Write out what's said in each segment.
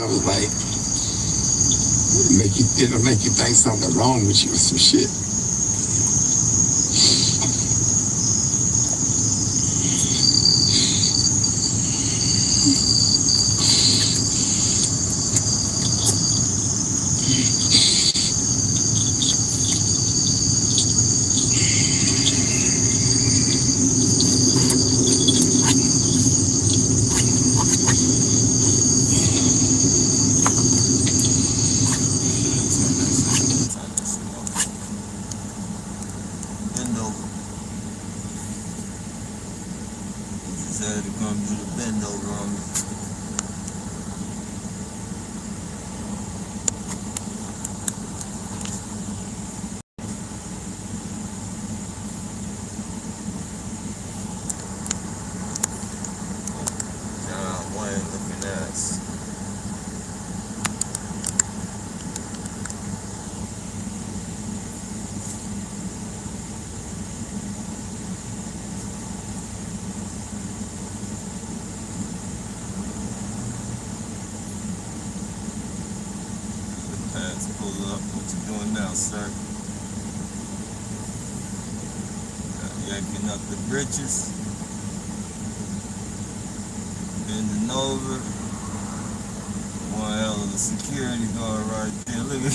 I was like, it'll make you think something wrong with you or some shit. Turn that shit off. Bend over. He just had to come do the bend over on me. John Wayne looking ass. The pants pull up. What you doing now, sir? Yanking up the britches. Bending over. One hell of a security guard right there. Look at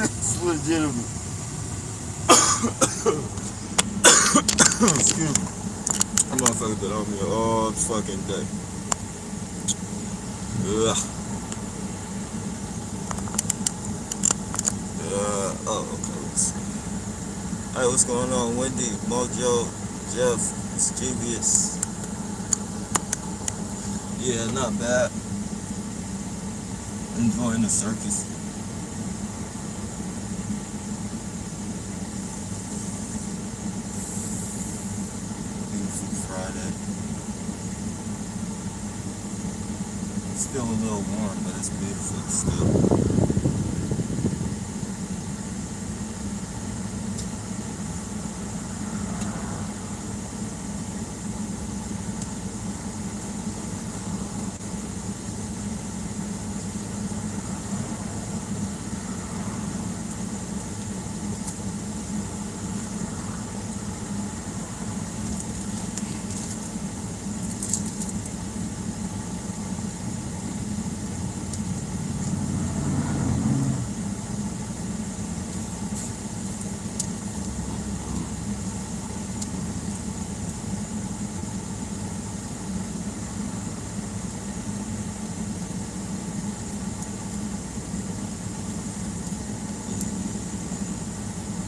It's legitimate. Excuse me. That motherfucker been on me all fucking day. Ugh. Oh, okay. Let's see. Hey, what's going on? Wendy, Mojo, Jeff, Mischievous. Yeah, not bad. Enjoying the circus. Beautiful Friday. Still a little warm, but it's beautiful still.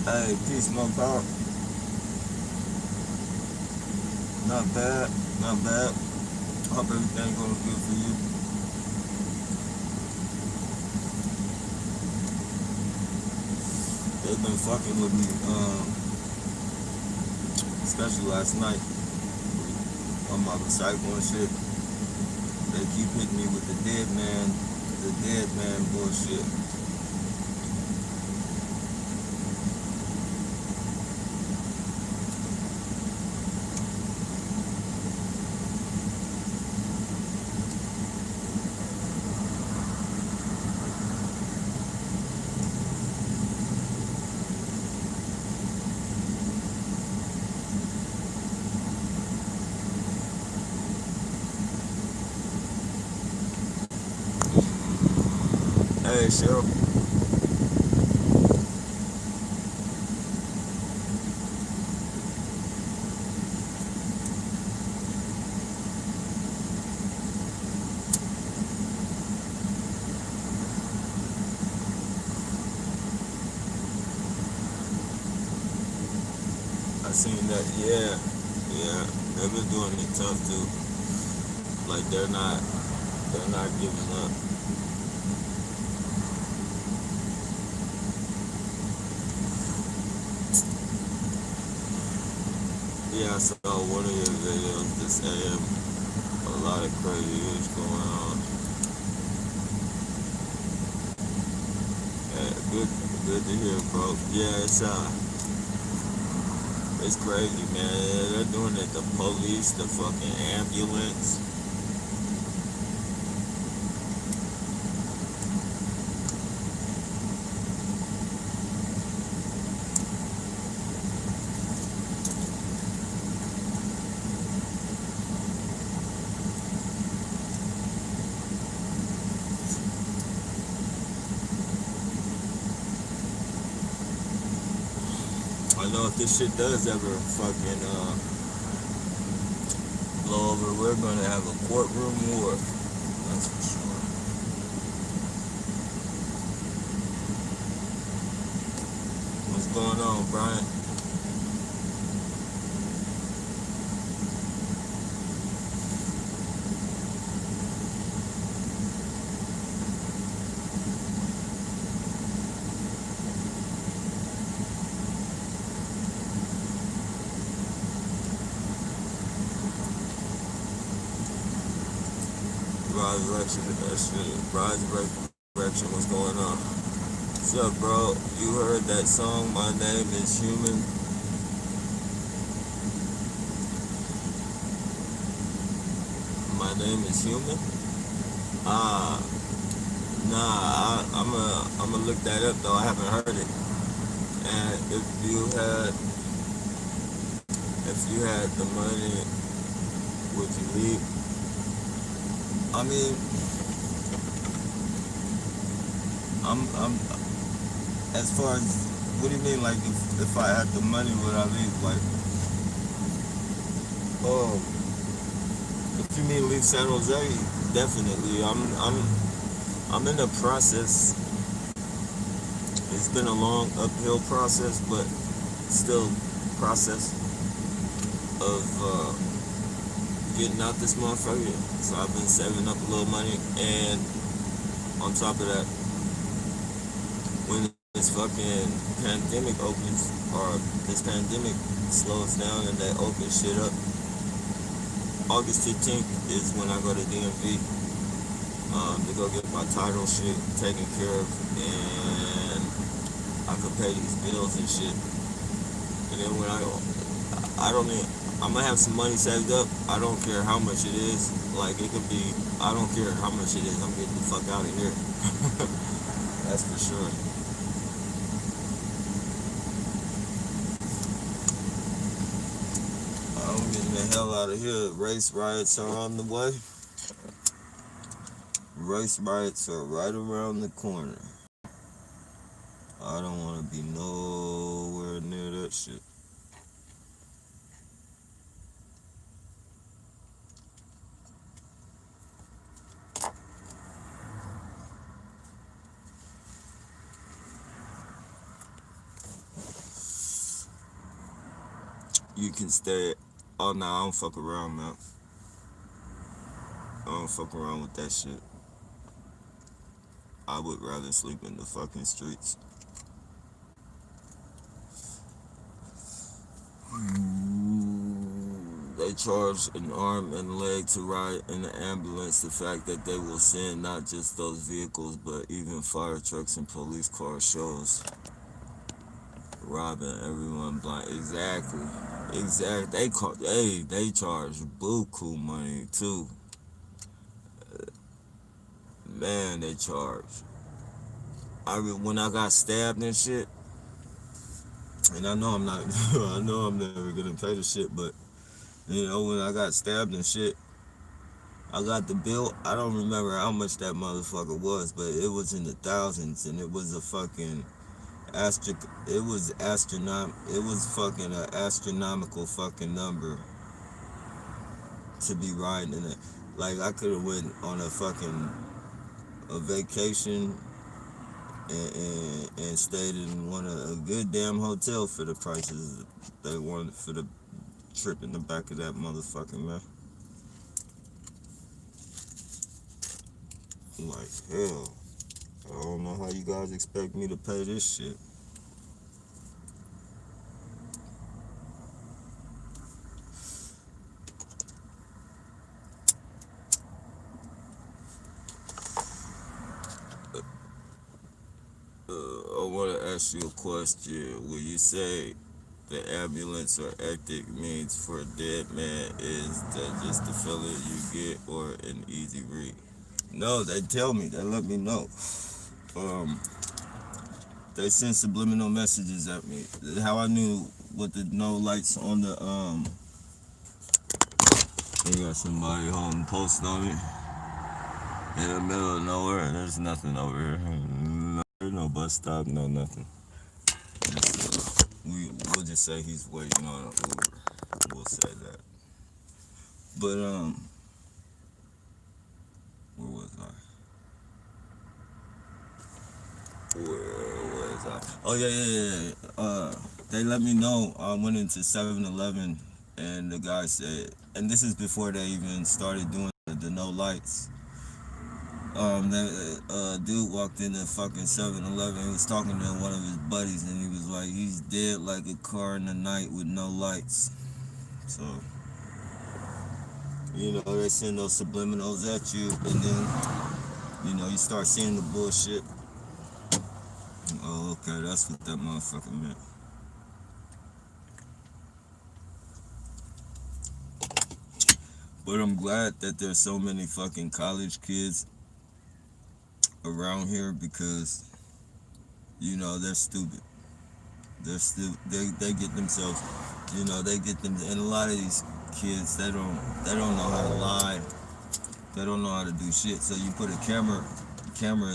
Hey, peace, Mo Power. Not bad, not bad. Hope everything going good for you. They've been fucking with me, especially last night on my recycle and shit. They keep hitting me with the dead man bullshit. Hey, Cheryl. I seen that, yeah. They've been doing it tough too. Like they're not giving up. Yeah, I saw one of your videos this AM. A lot of crazy shit going on. Yeah, good to hear, bro. Yeah, it's It's crazy, man. They're doing it. The police, the fucking ambulance. I know if this shit does ever fucking blow over, we're gonna have a courtroom war. That's for sure. What's going on, Brian? Resurrection, what's going on? What's up, bro? You heard that song, My Name is Human? My Name is Human? Ah, nah, I'm gonna look that up though. I haven't heard it. And if you had the money, would you leave? I mean, I'm as far as what do you mean? Like if I had the money, would I leave? Like, oh, if you mean leave San Jose, definitely. I'm in the process. It's been a long uphill process, but still process of getting out this motherfucker. So I've been saving up a little money, and on top of that, when this fucking pandemic opens, or this pandemic slows down and they open shit up, August 15th is when I go to DMV to go get my title shit taken care of, and I can pay these bills and shit. And then when I don't even, I'm gonna have some money saved up. I don't care how much it is. Like it could be, I don't care how much it is. I'm getting the fuck out of here. That's for sure. I'm getting the hell out of here. Race riots are on the way. Race riots are right around the corner. I don't want to be nowhere near that shit. You can stay. Oh, nah, I don't fuck around, man. I don't fuck around with that shit. I would rather sleep in the fucking streets. They charge an arm and leg to ride in the ambulance. The fact that they will send not just those vehicles, but even fire trucks and police cars shows robbing everyone blind. Exactly. They charge buku money too. Man, they charge. When I got stabbed and shit, and I know I'm not, I know I'm never gonna pay the shit, but you know when I got stabbed and shit, I got the bill. I don't remember how much that motherfucker was, but it was in the thousands, and it was a fucking It was It was fucking an astronomical fucking number to be riding in it. Like I could have went on a vacation and stayed in a good damn hotel for the prices they wanted for the trip in the back of that motherfucker, man. Like hell. I don't know how you guys expect me to pay this shit. I want to ask you a question. Will you say the ambulance or ectic means for a dead man is that just the feeling you get or an easy read? No, they tell me. They let me know. Um, they send subliminal messages at me. How I knew with the no lights on the they got somebody home posting on me in the middle of nowhere, and there's nothing over here. No, there's no bus stop, no nothing. We'll just say he's waiting on an Uber. We'll say that. But where was I? Where was I? Oh yeah. They let me know. I went into 7-Eleven, and the guy said, and this is before they even started doing the no lights. That dude walked in the fucking 7-Eleven. He was talking to one of his buddies, and he was like, "He's dead like a car in the night with no lights." So, they send those subliminals at you, and then, you start seeing the bullshit. Oh, okay, that's what that motherfucker meant. But I'm glad that there's so many fucking college kids around here because, they're stupid. They get themselves, they get them, and a lot of these kids, they don't know how to lie. They don't know how to do shit. So you put a camera,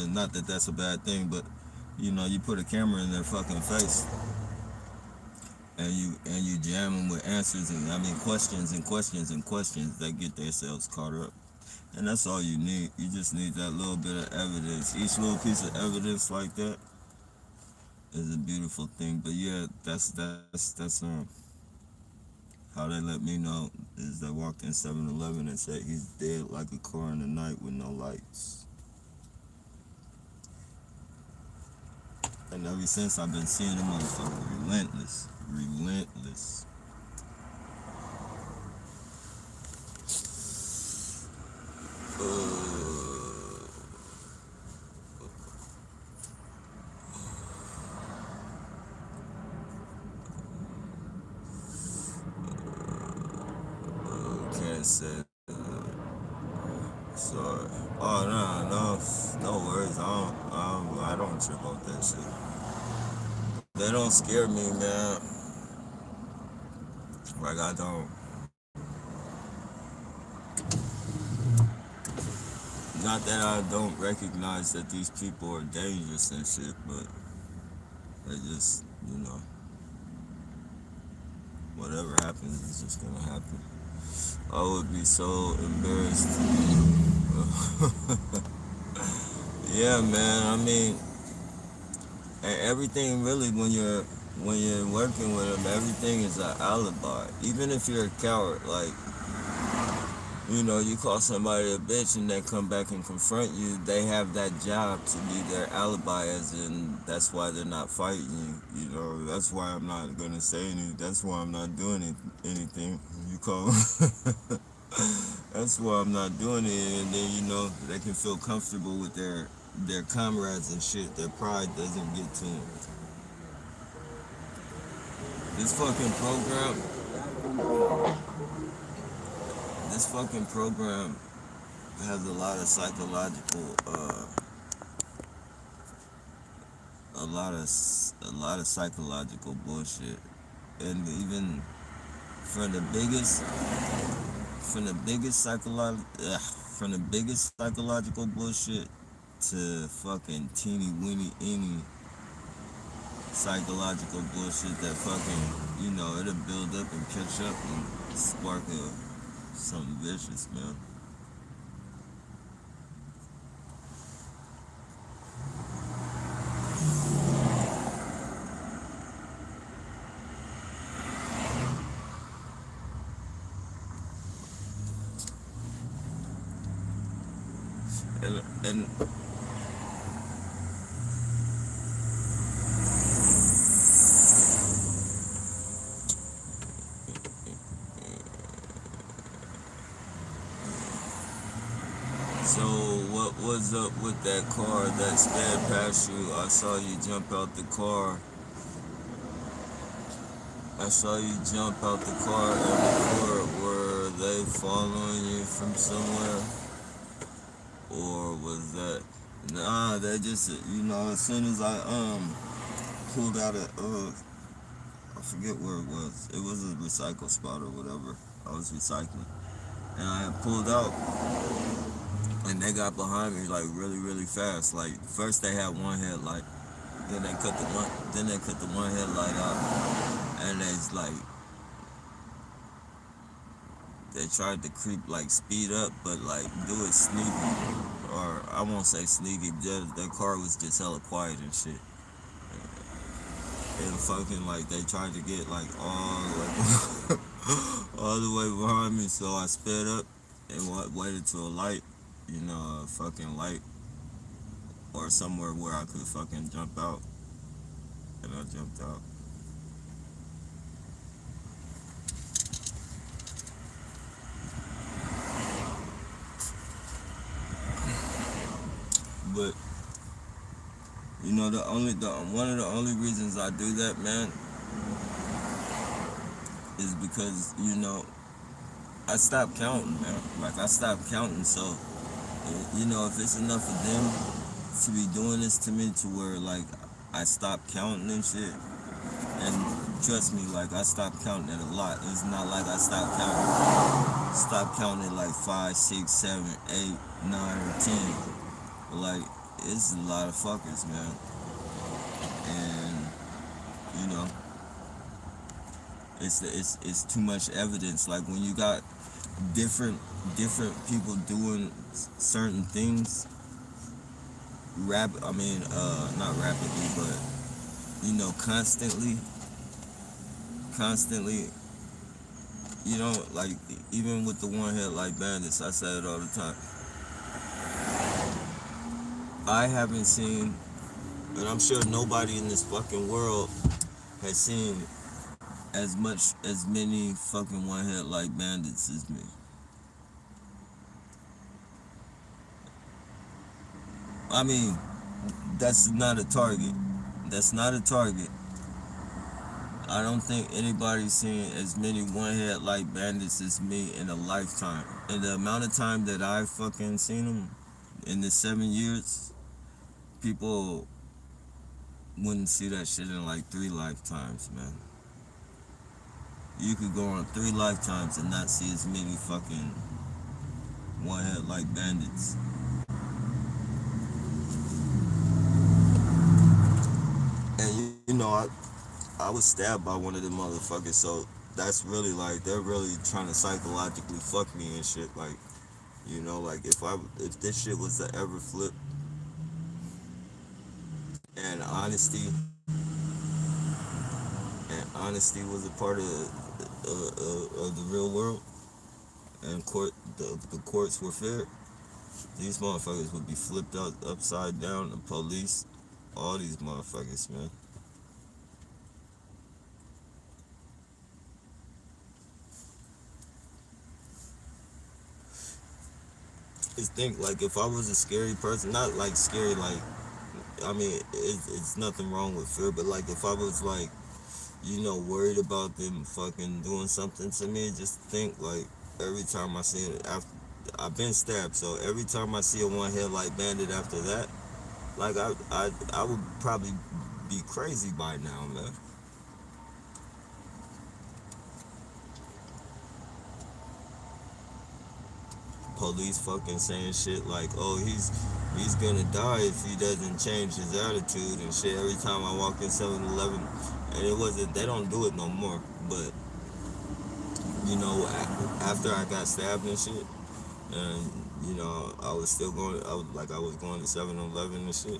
not that that's a bad thing, but you put a camera in their fucking face, and you jam them with answers and questions and questions and questions. They get themselves caught up, and that's all you need. You just need that little bit of evidence. Each little piece of evidence like that is a beautiful thing. But yeah, that's how they let me know is they walked in 7-Eleven and said he's dead like a car in the night with no lights. And ever since I've been seeing the motherfucker relentless. Can't say. Sorry. Oh no worries. I don't trip off that shit. They don't scare me, man. Like I don't. Not that I don't recognize that these people are dangerous and shit, but they just, whatever happens is just gonna happen. I would be so embarrassed. Yeah, man. Everything really when you're working with them, everything is an alibi. Even if you're a coward, like you call somebody a bitch and they come back and confront you, they have that job to be their alibi, as in that's why they're not fighting you. That's why I'm not gonna say anything. That's why I'm not doing anything. You call. That's why I'm not doing it, and then they can feel comfortable with their comrades and shit. Their pride doesn't get to them. This fucking program has a lot of psychological, a lot of psychological bullshit, and even from the biggest psychological bullshit to fucking teeny weeny any psychological bullshit that fucking it'll build up and catch up and spark something vicious, man. And so what was up with that car that sped past you? I saw you jump out the car. I saw you jump out the car and record. Were they following you from somewhere? Or was that... Nah, they just, as soon as I pulled out I forget where it was. It was a recycle spot or whatever. I was recycling. And I had pulled out, and they got behind me like really, really fast. Like first they had one headlight, then they cut the one headlight out, and they tried to creep, like speed up, but like do it sneaky, or I won't say sneaky. Their car was just hella quiet and shit. And fucking like they tried to get like all the way behind me, so I sped up and waited to a light, a fucking light or somewhere where I could fucking jump out, and I jumped out. But one of the only reasons I do that, man, is because I stopped counting, man. Like I stopped counting, so if it's enough of them to be doing this to me to where like I stopped counting and shit, and trust me, like I stopped counting it a lot. It's not like I stopped counting it like 5, 6, 7, 8, 9, or 10. Like it's a lot of fuckers, man. And it's too much evidence. Like when you got different people doing certain things not rapidly, but constantly, like even with the one headlight bandits, I say it all the time. I haven't seen, and I'm sure nobody in this fucking world has seen as many fucking one headlight bandits as me. I mean, that's not a target. That's not a target. I don't think anybody's seen as many one headlight bandits as me in a lifetime. And the amount of time that I've fucking seen them in the 7 years, people wouldn't see that shit in like 3 lifetimes, man. You could go on 3 lifetimes and not see as many fucking one headlight bandits. And I was stabbed by one of them motherfuckers, so that's really like they're really trying to psychologically fuck me and shit. Like, like if this shit was to ever flip, and honesty was a part of the real world, and the courts were fair, these motherfuckers would be flipped out upside down. The police, all these motherfuckers, man. Just think, like, if I was a scary person, not like scary, like, I mean, it's nothing wrong with fear, but like if I was like, worried about them fucking doing something to me, just think like every time I see it, after I've been stabbed, so every time I see a one headlight bandit after that, like I would probably be crazy by now, man. Police fucking saying shit like, oh, he's gonna die if he doesn't change his attitude and shit every time I walk in 7-Eleven. And it wasn't, they don't do it no more, but after I got stabbed and shit, and I was still going, I was going to 7-Eleven and shit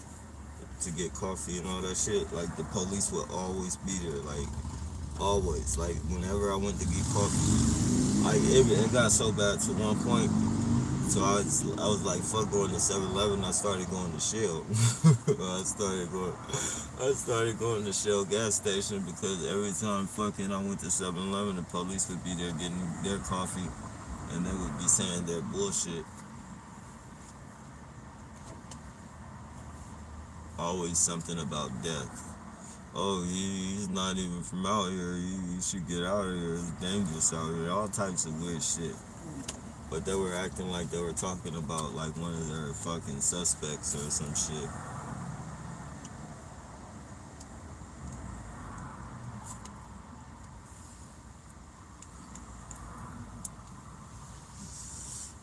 to get coffee and all that shit. Like the police would always be there, like always. Like whenever I went to get coffee, like it got so bad to one point. So I was like, fuck going to 7-Eleven. I started going to Shell. I started going to Shell gas station because every time fucking I went to 7-Eleven, the police would be there getting their coffee, and they would be saying their bullshit. Always something about death. oh, he's not even from out here. You should get out of here. It's dangerous out here. All types of weird shit. But they were acting like they were talking about like one of their fucking suspects or some shit.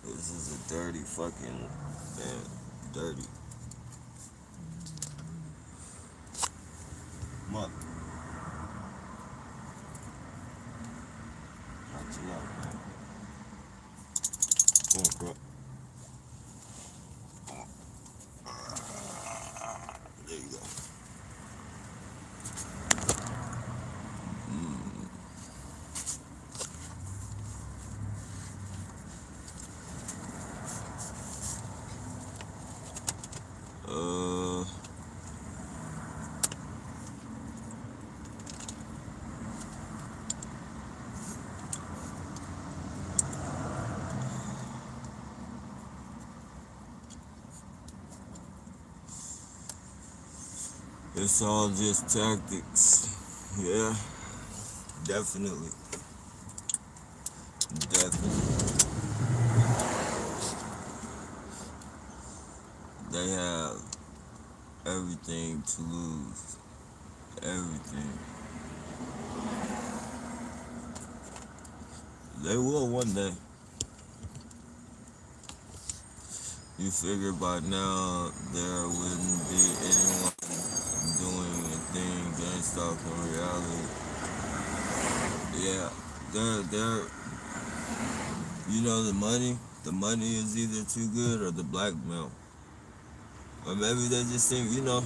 This is a dirty fucking man. Dirty. Muck. Not too loud, man. Come on, bro. There you go. Uh, it's all just tactics. Yeah, definitely. Definitely. They have everything to lose. Everything. They will one day. You figure by now there wouldn't be anyone doing a thing against talk in reality. Yeah, they're, you know, the money is either too good or the blackmail. Or maybe they just think, you know,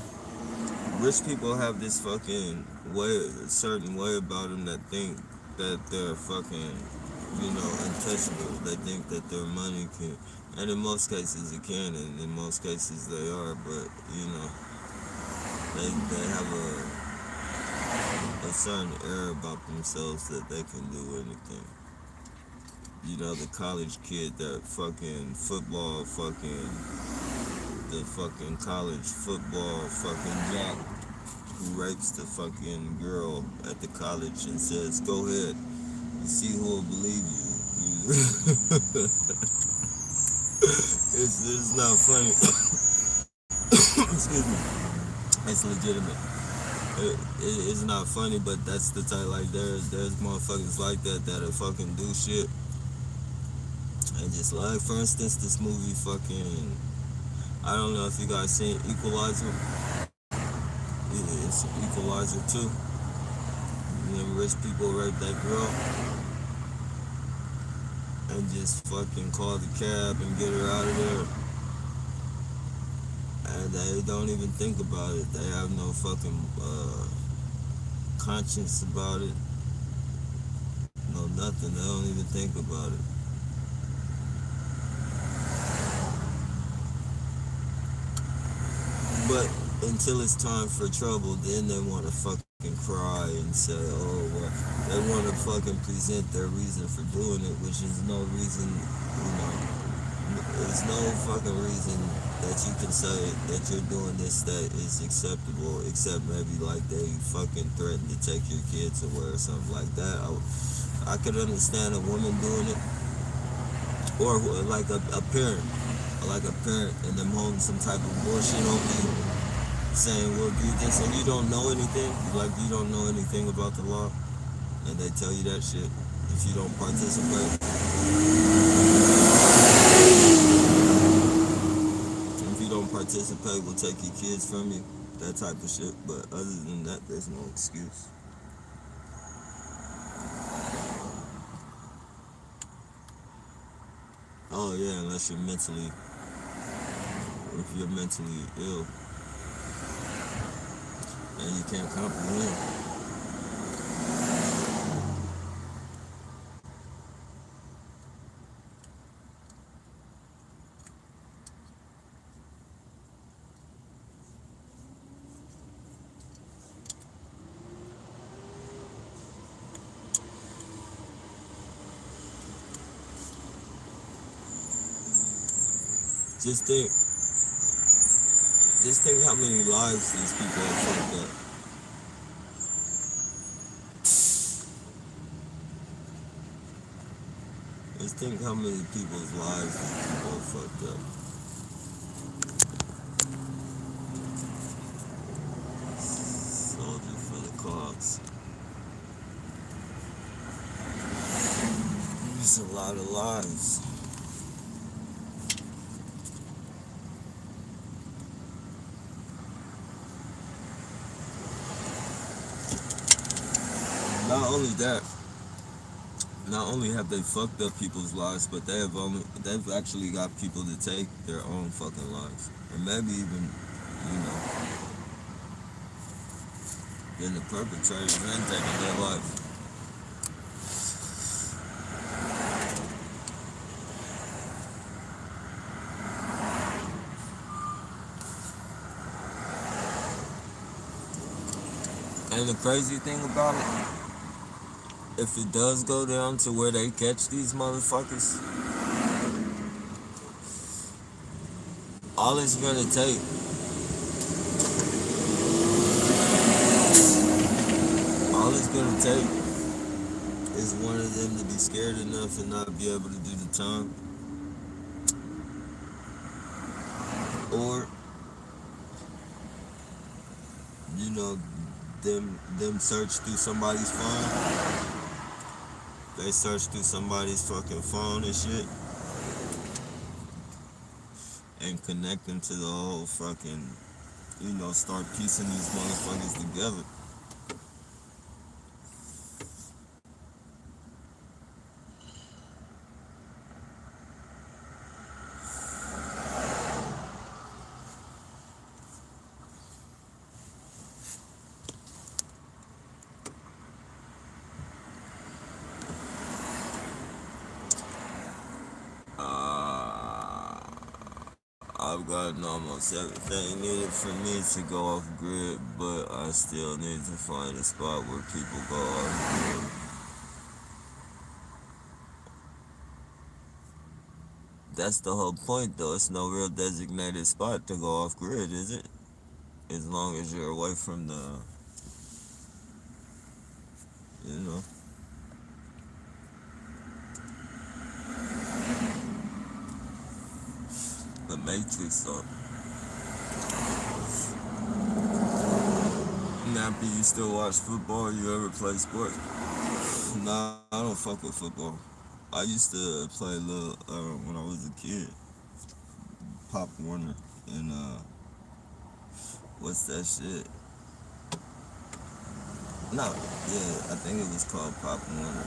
rich people have this fucking way, a certain way about them that think that they're fucking, you know, untouchable. They think that their money can, and in most cases it can, and in most cases they are, but, you know, they have a certain air about themselves that they can do anything. You know, the college kid that fucking football fucking, the fucking college football fucking jack who rapes the fucking girl at the college and says, go ahead and see who will believe you. It's not funny. Excuse me. It's legitimate. It's not funny, but that's the type, like, there's motherfuckers like that'll fucking do shit. And just like, for instance, this movie fucking, I don't know if you guys seen Equalizer. It's Equalizer 2. And then rich people rape that girl and just fucking call the cab and get her out of there. And they don't even think about it. They have no fucking conscience about it. No nothing. They don't even think about it. But until it's time for trouble, then they want to fucking cry and say, oh, well, they want to fucking present their reason for doing it, which is no reason, you know, there's no fucking reason that you can say that you're doing this that is acceptable, except maybe like they fucking threaten to take your kids away or something like that. I could understand a woman doing it, or like a parent. Like a parent and them holding some type of bullshit over you, saying, well, do this, and you don't know anything, like you don't know anything about the law, and they tell you that shit if you don't participate. If you don't participate, we'll take your kids from you, that type of shit. But other than that, there's no excuse. Oh yeah, unless you're mentally, if you're mentally ill and you can't comprehend. Just think how many lives these people have fucked up. Just think how many people's lives these people fucked up. Soldier for the cause. It's a lot of lives. Not only that, not only have they fucked up people's lives, but they've actually got people to take their own fucking lives, or maybe even, you know, been the perpetrators and taking their life. And the crazy thing about it, if it does go down to where they catch these motherfuckers, all it's gonna take, all it's gonna take is one of them to be scared enough and not be able to do the time, or you know, them search through somebody's phone. They search through somebody's fucking phone and shit, and connect them to the whole fucking, you know, start piecing these motherfuckers together. I've gotten almost everything needed for me to go off grid, but I still need to find a spot where people go off grid. That's the whole point, though. It's no real designated spot to go off grid, is it? As long as you're away from you know, the matrix. So, Nappy, you still watch football? You ever play sports? Nah, I don't fuck with football. I used to play a little when I was a kid. Pop Warner and what's that shit? No, yeah, I think it was called Pop Warner.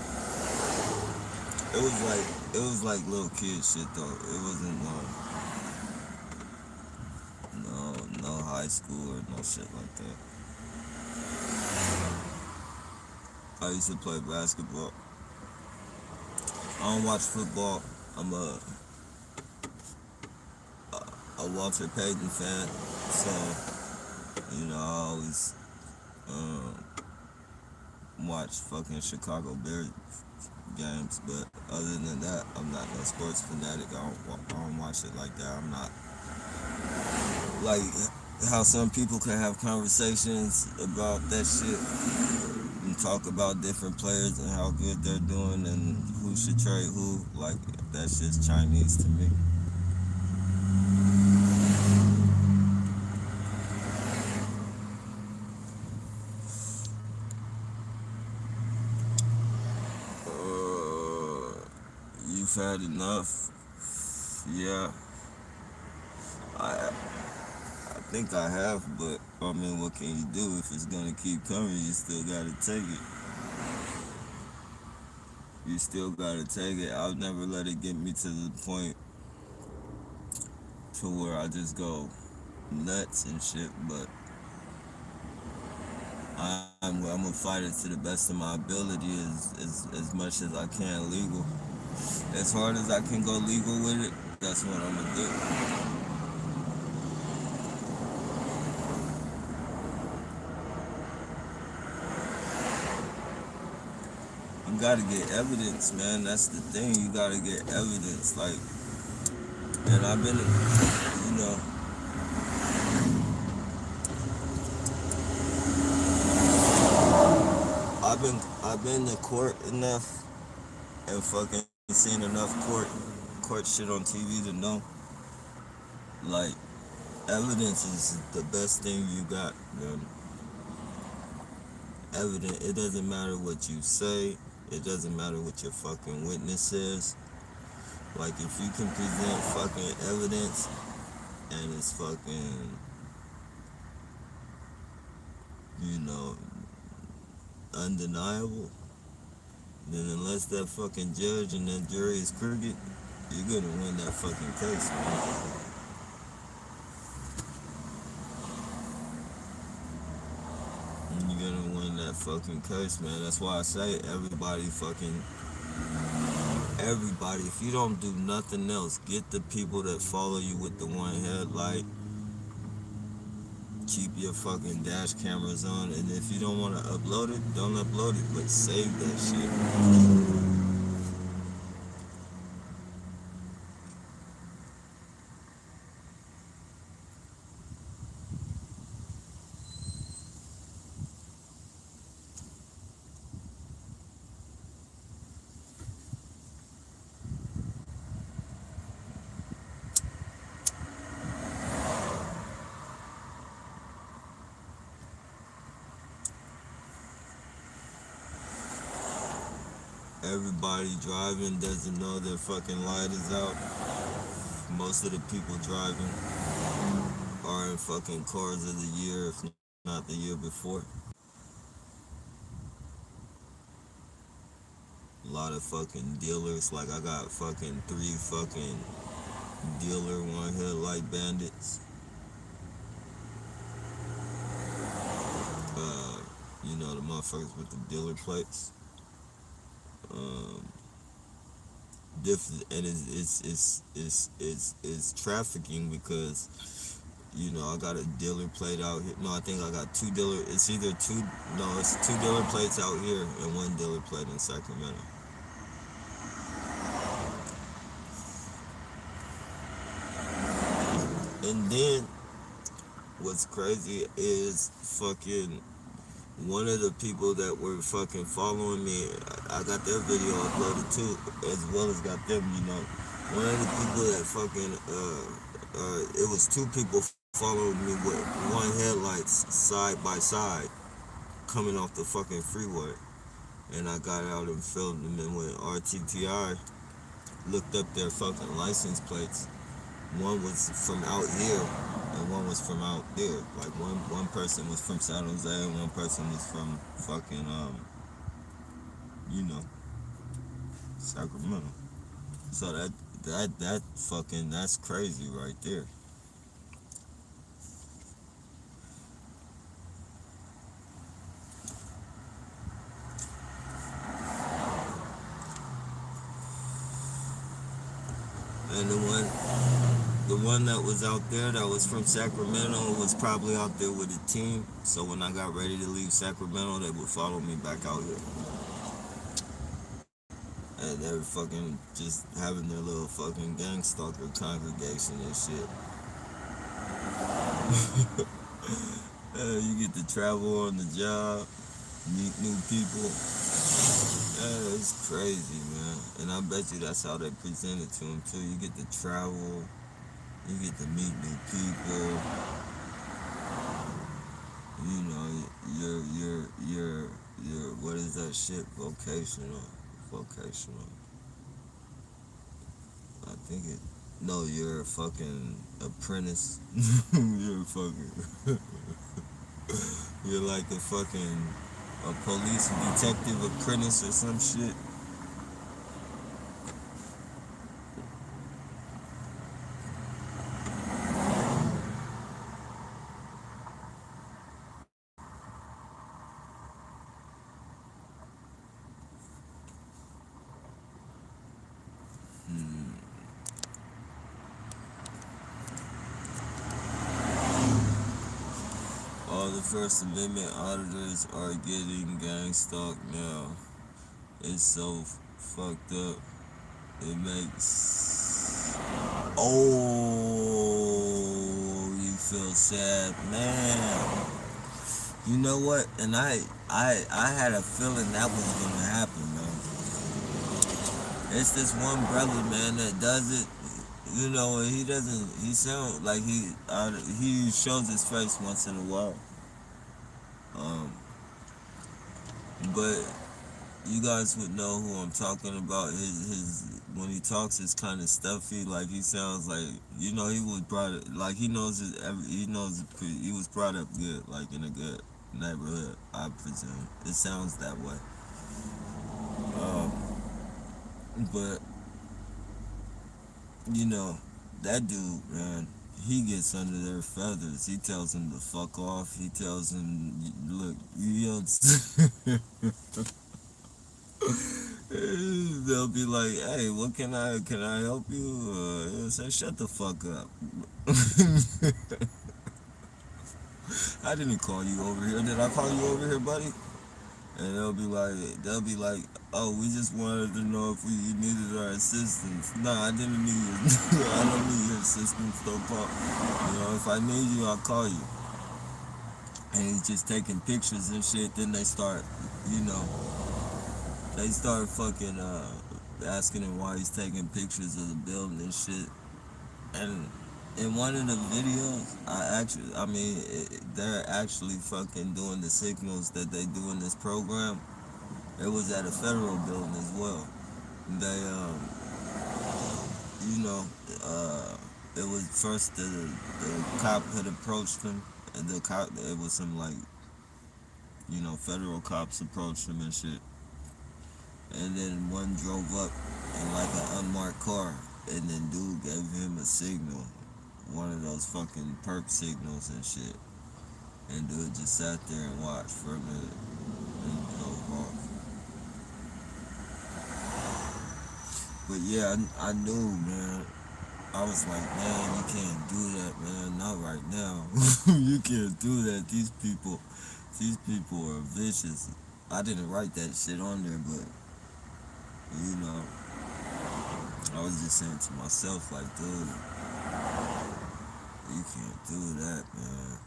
It was like little kid shit though. It wasn't no high school or no shit like that. I used to play basketball. I don't watch football. I'm a Walter Payton fan, so you know I always watch fucking Chicago Bears games. But other than that, I'm not no sports fanatic. I don't watch it like that. I'm not like how some people can have conversations about that shit and talk about different players and how good they're doing and who should trade who. Like that shit's Chinese to me. You've had enough. Yeah, I I think I have, but I mean, what can you do if it's gonna keep coming? You still gotta take it. You still gotta take it. I'll never let it get me to the point to where I just go nuts and shit. But I'm gonna fight it to the best of my ability as much as I can legal. As hard as I can go legal with it, that's what I'm gonna do. You gotta get evidence, man. That's the thing. You gotta get evidence. Like, and I've been, you know, I've been to court enough and fucking seen enough court shit on TV to know, like, evidence is the best thing you got, man. Evidence. It doesn't matter what you say. It doesn't matter what your fucking witness says. Like, if you can present fucking evidence and it's fucking, you know, undeniable, then unless that fucking judge and that jury is crooked, you're gonna win that fucking case, man. And you're gonna win that fucking case, man. That's why I say everybody, if you don't do nothing else, get the people that follow you with the one headlight. Keep your fucking dash cameras on, and if you don't want to upload it, don't upload it, but save that shit. Everybody driving doesn't know their fucking light is out. Most of the people driving are in fucking cars of the year, if not the year before. A lot of fucking dealers, like I got fucking 3 fucking dealer one headlight bandits. You know, the motherfuckers with the dealer plates. Different, and it's trafficking because, you know, I got a dealer plate out here. No, I think I got 2 dealer. It's either 2. No, it's 2 dealer plates out here and 1 dealer plate in Sacramento. And then what's crazy is fucking one of the people that were fucking following me, I got their video uploaded too, as well as got them, you know. One of the people that fucking, it was 2 people following me with 1 headlights side by side coming off the fucking freeway. And I got out and filmed them, and when RTTI looked up their fucking license plates, one was from out here and one was from out there. Like one person was from San Jose and one person was from fucking you know, Sacramento. So that fucking, that's crazy right there. And the one that was out there that was from Sacramento was probably out there with a team. So when I got ready to leave Sacramento, they would follow me back out here. And they were fucking just having their little fucking gang stalker congregation and shit. You get to travel on the job, meet new people. It's crazy, man. And I bet you that's how they present it to them too. You get to travel, you get to meet new people. You know, you're what is that shit? Vocational. I think it. No, you're a fucking apprentice. You're a fucking. You're like a fucking a police detective apprentice or some shit. All the First Amendment auditors are getting gang stalked now. It's so fucked up. It makes. Oh, you feel sad, man. You know what? And I had a feeling that was gonna happen, man. It's this one brother, man, that does it. You know, he doesn't. He sound like he shows his face once in a while. Um, but you guys would know who I'm talking about. His when he talks, it's kind of stuffy. Like he sounds like he was brought like he knows he knows he was brought up good, like in a good neighborhood. I presume it sounds that way. Um, but you know that dude, man. He gets under their feathers. He tells them to fuck off. He tells them, look, you they'll be like, hey, what can I help you? He'll say, shut the fuck up. I didn't call you over here. Did I call you over here, buddy? And they'll be like, oh, we just wanted to know if you needed our assistance. Nah, I didn't need your, I don't need your assistance. Don't call. If I need you, I'll call you. And he's just taking pictures and shit. Then you know, they start fucking asking him why he's taking pictures of the building and shit. And in one of the videos, they're actually fucking doing the signals that they do in this program. It was at a federal building as well. They, you know, it was first the cop had approached him, and it was some like, federal cops approached him and shit. And then one drove up in like an unmarked car, and then dude gave him a signal, one of those fucking perk signals and shit. And dude just sat there and watched for a minute and drove off. But yeah, I knew, man. I was like, man, you can't do that, man. Not right now. You can't do that. These people are vicious. I didn't write that shit on there, but you know, I was just saying to myself, like, dude, you can't do that, man.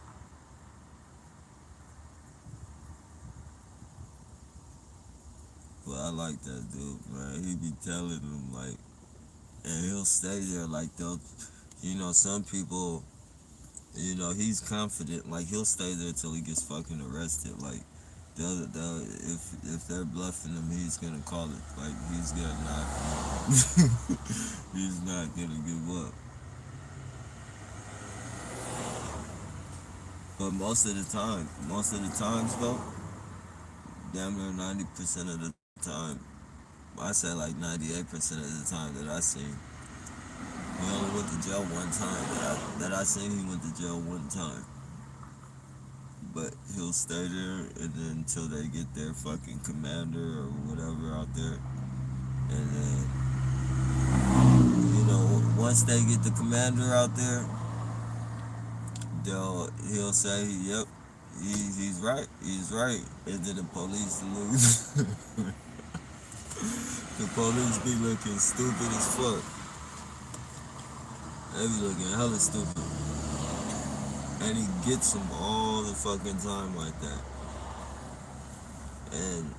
But I like that dude, man. He be telling them, like, and he'll stay there, like, some people, he's confident, like, he'll stay there till he gets fucking arrested, like, if they're bluffing him, he's gonna call it, like, he's gonna not, he's not gonna give up. But most of the times though, damn near 90% of the time, I say like 98% of the time that I seen, he only went to jail one time. That I seen he went to jail one time. But he'll stay there and then until they get their fucking commander or whatever out there. And then, once they get the commander out there, he'll say, yep, he's right, and then the police lose. The police be looking stupid as fuck. They be looking hella stupid. And he gets them all the fucking time like that. And,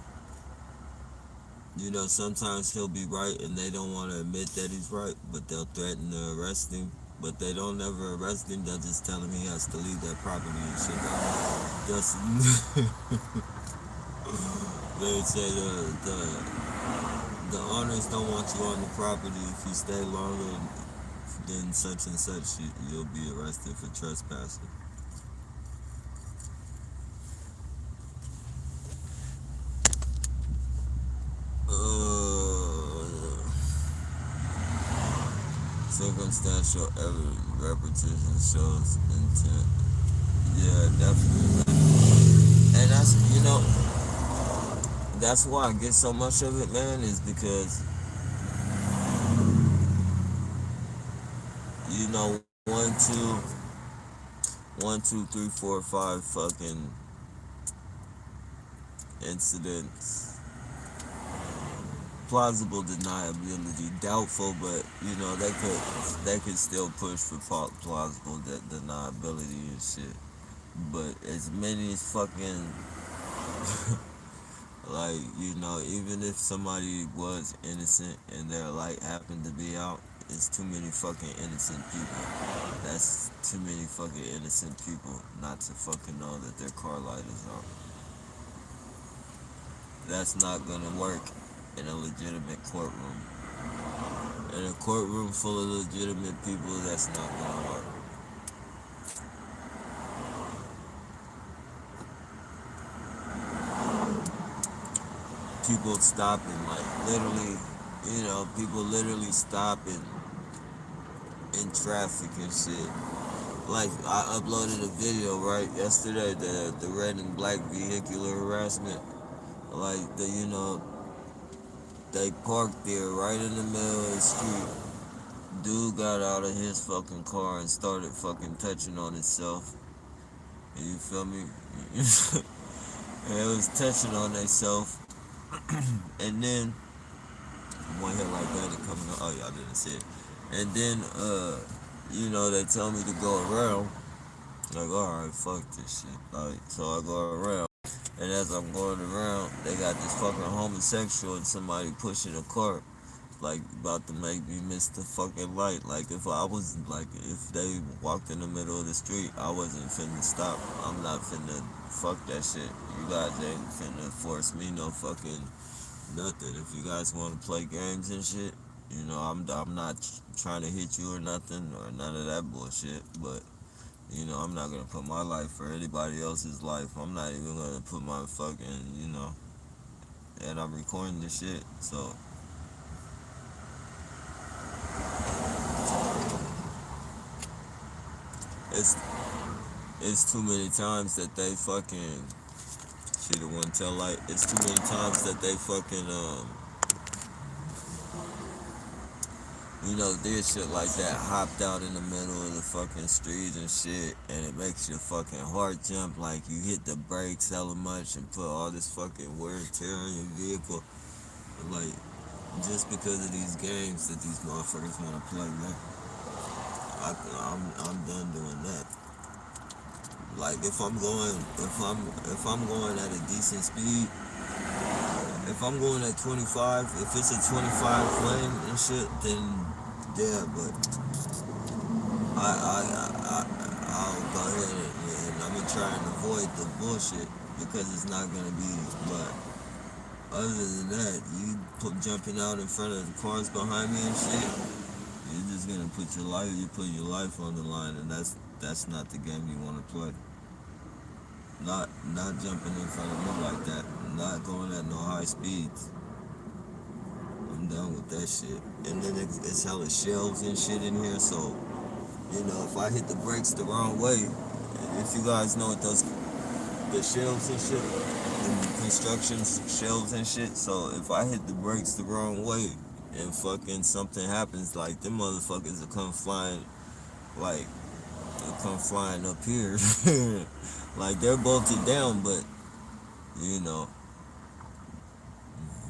sometimes he'll be right and they don't want to admit that he's right, but they'll threaten to arrest him. But they don't ever arrest him, they'll just tell him he has to leave that property and shit. Just, they say the owners don't want you on the property. If you stay longer than such and such, you'll be arrested for trespassing. Circumstantial repetition shows intent. Yeah, definitely. And that's why I get so much of it, man, is because, one, two, three, four, five fucking incidents. Plausible deniability, doubtful, but they could still push for plausible deniability and shit. But as many as fucking Like, even if somebody was innocent and their light happened to be out, it's too many fucking innocent people. That's too many fucking innocent people not to fucking know that their car light is out. That's not gonna work in a legitimate courtroom. In a courtroom full of legitimate people, that's not gonna work. People stopping, like, literally, people literally stopping in traffic and shit. Like, I uploaded a video, right, yesterday, the red and black vehicular harassment. Like, they parked there right in the middle of the street. Dude got out of his fucking car and started fucking touching on himself. You feel me? And it was touching on themselves. And then, one hit like that and coming up. Oh, y'all didn't see it. And then, they tell me to go around. Like, alright, fuck this shit. Like, so I go around. And as I'm going around, they got this fucking homosexual and somebody pushing a cart. Like, about to make me miss the fucking light. Like, if they walked in the middle of the street, I wasn't finna stop. I'm not finna fuck that shit. You guys ain't finna force me no fucking nothing. If you guys want to play games and shit, I'm not trying to hit you or nothing or none of that bullshit. But I'm not gonna put my life for anybody else's life. I'm not even gonna put my fucking, and I'm recording this shit. So it's it's too many times that they fucking see the one tell light. It's too many times that they fucking did shit like that, hopped out in the middle of the fucking streets and shit, and it makes your fucking heart jump. Like, you hit the brakes hella much and put all this fucking wear and tear on your vehicle. Like, just because of these games that these motherfuckers want to play, man. I'm done doing that. Like, if I'm going at a decent speed, if I'm going at 25, if it's a 25 lane and shit, then yeah, but I'll go ahead and I'm gonna try and avoid the bullshit because it's not gonna be. But other than that, you jumping out in front of the cars behind me and shit, you're just gonna put your life on the line, and that's not the game you want to play. Not jumping in front of me like that. Not going at no high speeds. I'm done with that shit. And then it's hella shelves and shit in here, so if I hit the brakes the wrong way, if you guys know what the shelves and shit, the construction shelves and shit, so if I hit the brakes the wrong way and fucking something happens, like, them motherfuckers will come flying, like, they'll come flying up here. Like, they're bolted down, but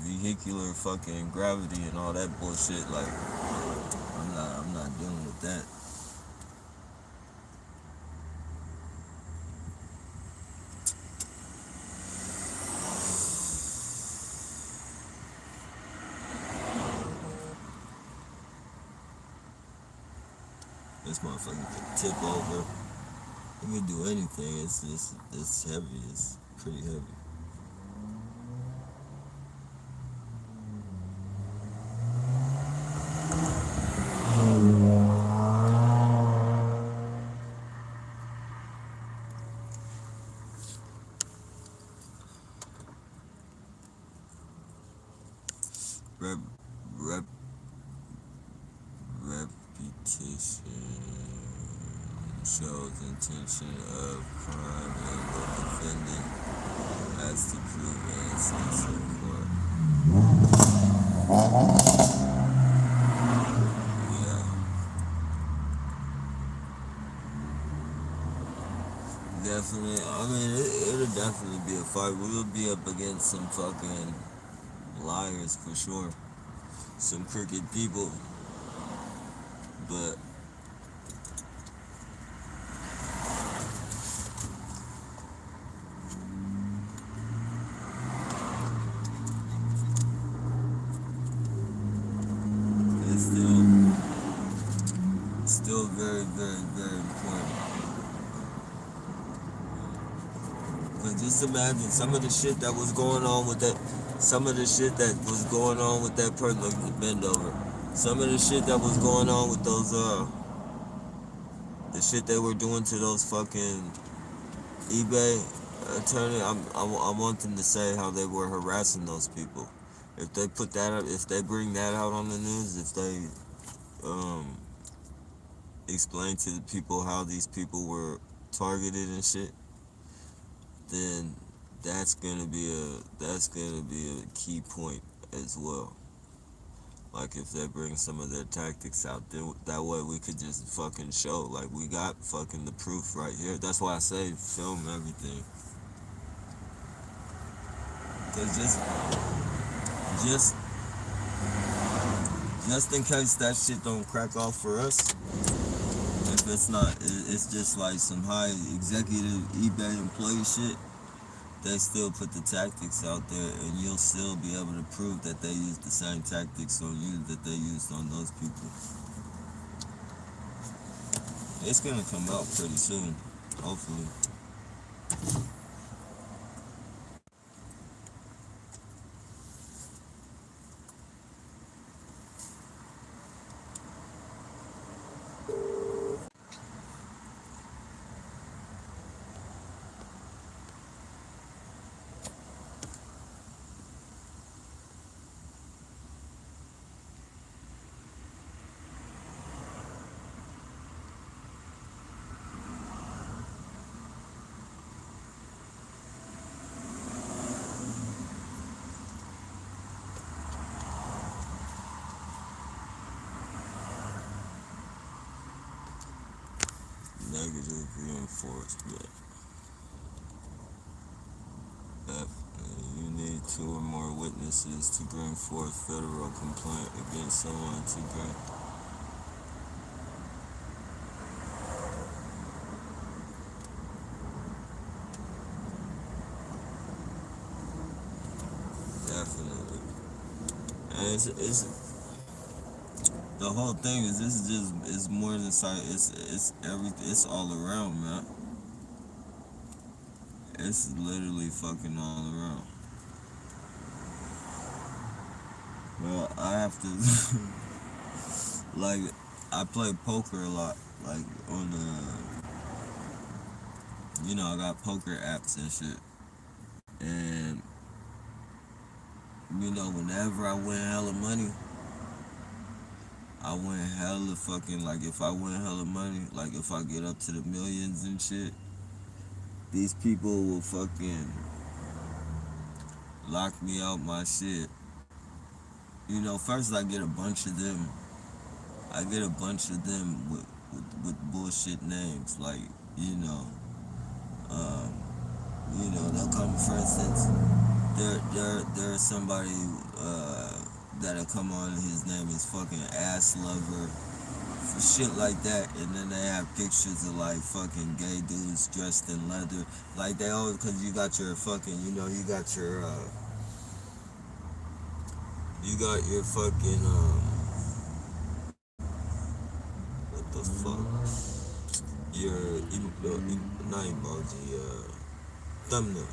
vehicular fucking gravity and all that bullshit, like, I'm not dealing with that. This motherfucker can tip over. It can do anything. It's heavy. It's pretty heavy. Rep, rep, repetition shows intention of crime and the defendant has to prove innocence in court. Yeah, definitely. I mean, it'll definitely be a fight. We'll be up against some fucking liars for sure. Some crooked people. But it's still very, very, very important. Cause just imagine some of the shit that was going on with that, some of the shit that was going on with that person. Look, bend over. Some of the shit that was going on with those the shit they were doing to those fucking eBay attorney. I want them to say how they were harassing those people. If they put that up, if they bring that out on the news, if they um, explain to the people how these people were targeted and shit, then that's gonna be a key point as well. Like if they bring some of their tactics out, then that way we could just fucking show like we got fucking the proof right here. That's why I say film everything. Cause just just in case that shit don't crack off for us, if it's not, it's just like some high executive eBay employee shit. They still put the tactics out there, and you'll still be able to prove that they used the same tactics on you that they used on those people. It's gonna come out pretty soon, hopefully. Negative reinforcement. F. You need two or more witnesses to bring forth federal complaint against someone to grant. Definitely. And it's the whole thing is this is just it's more than sight. It's everything. It's all around, man. It's literally fucking all around. Well, I have to like I play poker a lot, like on I got poker apps and shit, and whenever I win hella money, I win hella fucking like if I win hella money, like if I get up to the millions and shit, these people will fucking lock me out my shit. First I get a bunch of them. I get a bunch of them with bullshit names, like um, they'll come. For instance, there's somebody that'll come on. His name is fucking ass lover, for shit like that, and then they have pictures of like fucking gay dudes dressed in leather, like they always because you got your fucking you got your fucking what the fuck your not emoji thumbnail.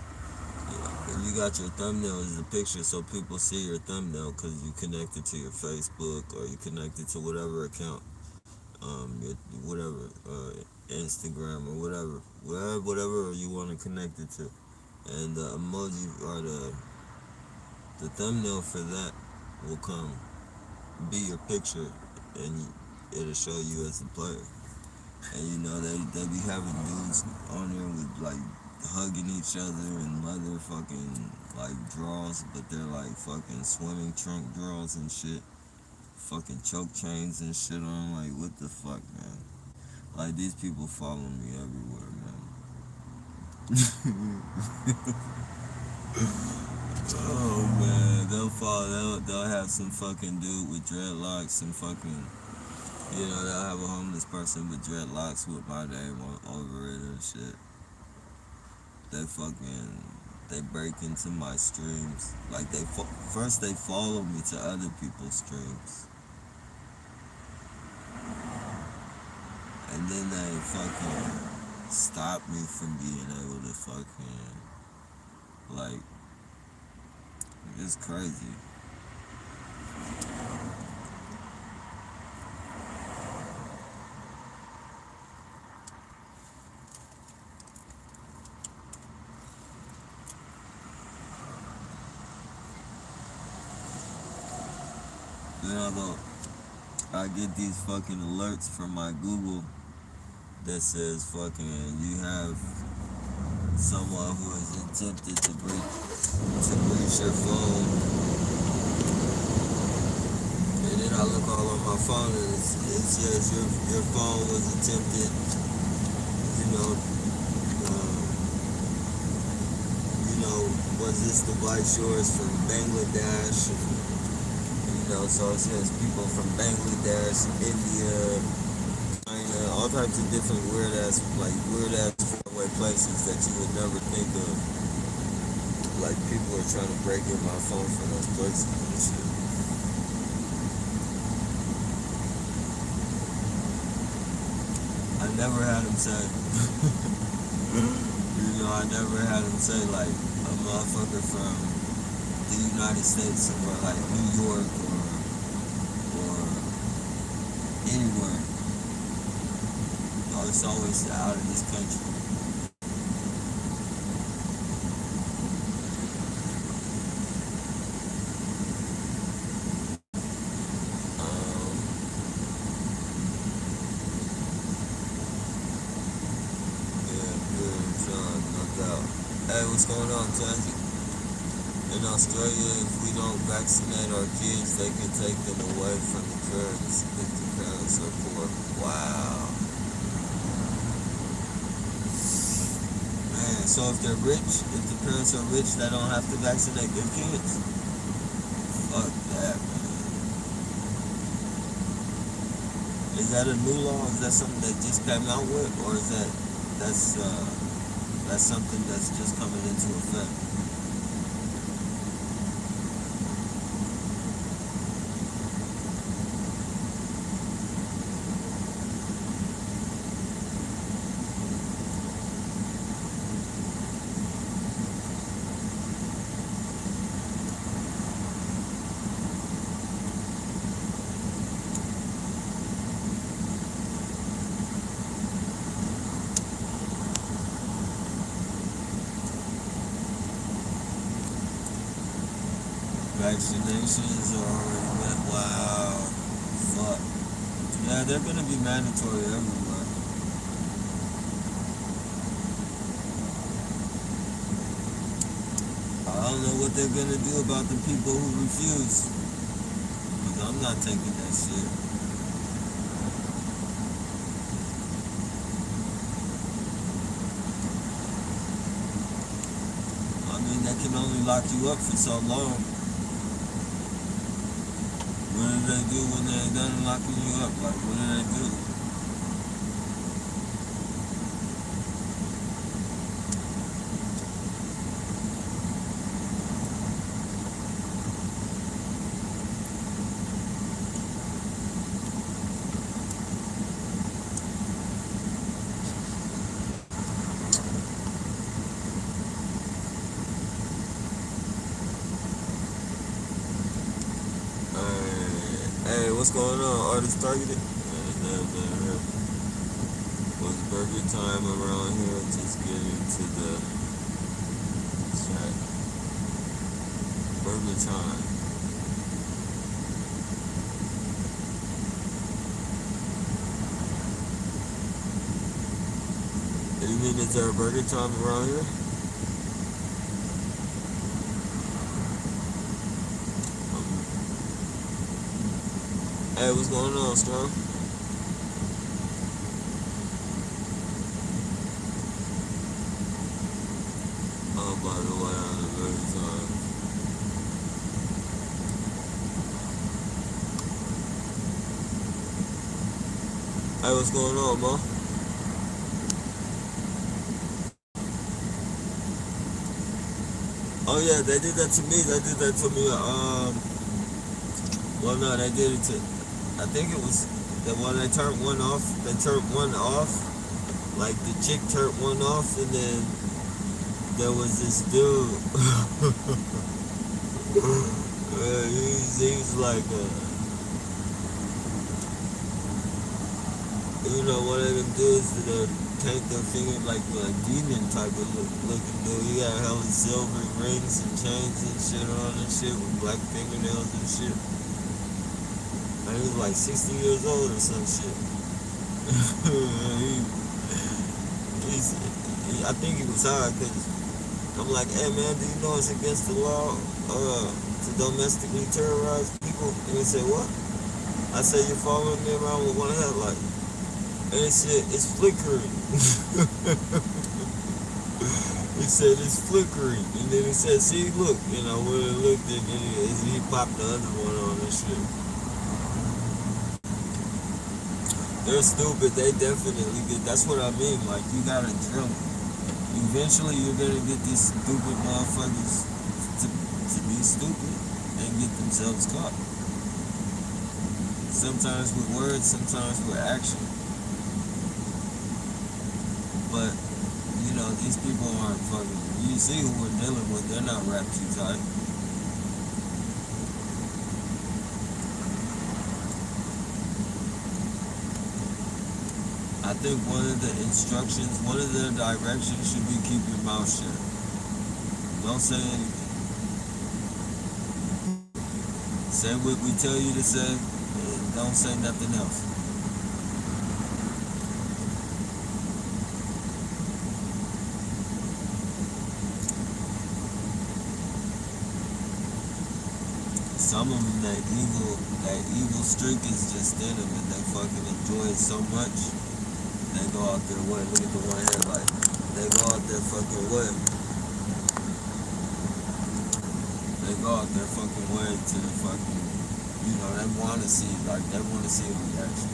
Yeah, you got your thumbnail as a picture, so people see your thumbnail because you connected to your Facebook or you connected to whatever account, your, whatever, Instagram or whatever you want to connect it to, and the emoji or the thumbnail for that will come be your picture, and it'll show you as a player. And they be having dudes on there with like hugging each other and leather fucking like drawers, but they're like fucking swimming trunk drawers and shit. Fucking choke chains and shit on. Like, what the fuck, man? Like, these people follow me everywhere, man. Oh man, they'll have some fucking dude with dreadlocks, some fucking they'll have a homeless person with dreadlocks with my name over it and shit. They break into my streams. Like first they follow me to other people's streams. and then they fucking stopped me from being able to fucking, like, it's crazy. Then I get these fucking alerts from my Google that says fucking you have someone who has attempted to breach your phone. And then I look all on my phone and it says your phone was attempted, you know, um, was this device yours from Bangladesh? So it says people from Bangladesh, India, China, all types of different weird ass faraway places that you would never think of. Like people are trying to break in my phone from those places and shit. I never had him say, I never had him say like a motherfucker from the United States somewhere like New York or anywhere. It's always out of this country. Hey, what's going on, Tansy? In Australia, if we don't vaccinate our kids, they can take them away from the parents if the parents are poor. Wow. Man, so if they're rich, if the parents are rich, they don't have to vaccinate their kids? Fuck that, man. Is that a new law? Is that something that just came out with? Or is that's something that's just coming into effect? Vaccinations are already met. Wow. Fuck. Yeah, they're gonna be mandatory everywhere. I don't know what they're gonna do about the people who refuse. Because I'm not taking that shit. I mean, they can only lock you up for so long. What do they do when they're done locking you up? Like, what do they do? Hey, what's going on? Artist targeted? What's burger time around here? Just getting to the chat. Burger time. You mean is there a burger time around here? Hey, what's going on, Strong? Oh, by the way, on the burger time. Hey, what's going on, Mo? Oh yeah, they did that to me. They did that to me. Well, no, they did it to. I think it was That when they turned one off, they turned one off. Like the chick turned one off, and then there was this dude. He's like one of them dudes that paint their finger like a demon type of looking dude. He got hella silver rings and chains and shit on and shit with black fingernails and shit. And he was like 60 years old or some shit. I think he was high because I'm like, hey man, do you know it's against the law to domestically terrorize people? And he said, what? I said, you're following me around with one headlight. And he said, it's flickering. He said, it's flickering. And then he said, see, look. When it looked at me, he popped the other one on and shit. They're stupid. They definitely get. That's what I mean. Like, you gotta drill them. Eventually, you're gonna get these stupid motherfuckers to be stupid and get themselves caught. Sometimes with words, sometimes with action. But, these people aren't fucking. You see who we're dealing with, they're not wrapped too tight. I think one of the instructions, one of the directions should be keep your mouth shut. Don't say anything. Say what we tell you to say, and don't say nothing else. Some of them, that evil streak is just in them, and they fucking enjoy it so much. They go out there, look at the one headlight. They go out there fucking what? They go out there fucking way to the fucking, they want to see a reaction.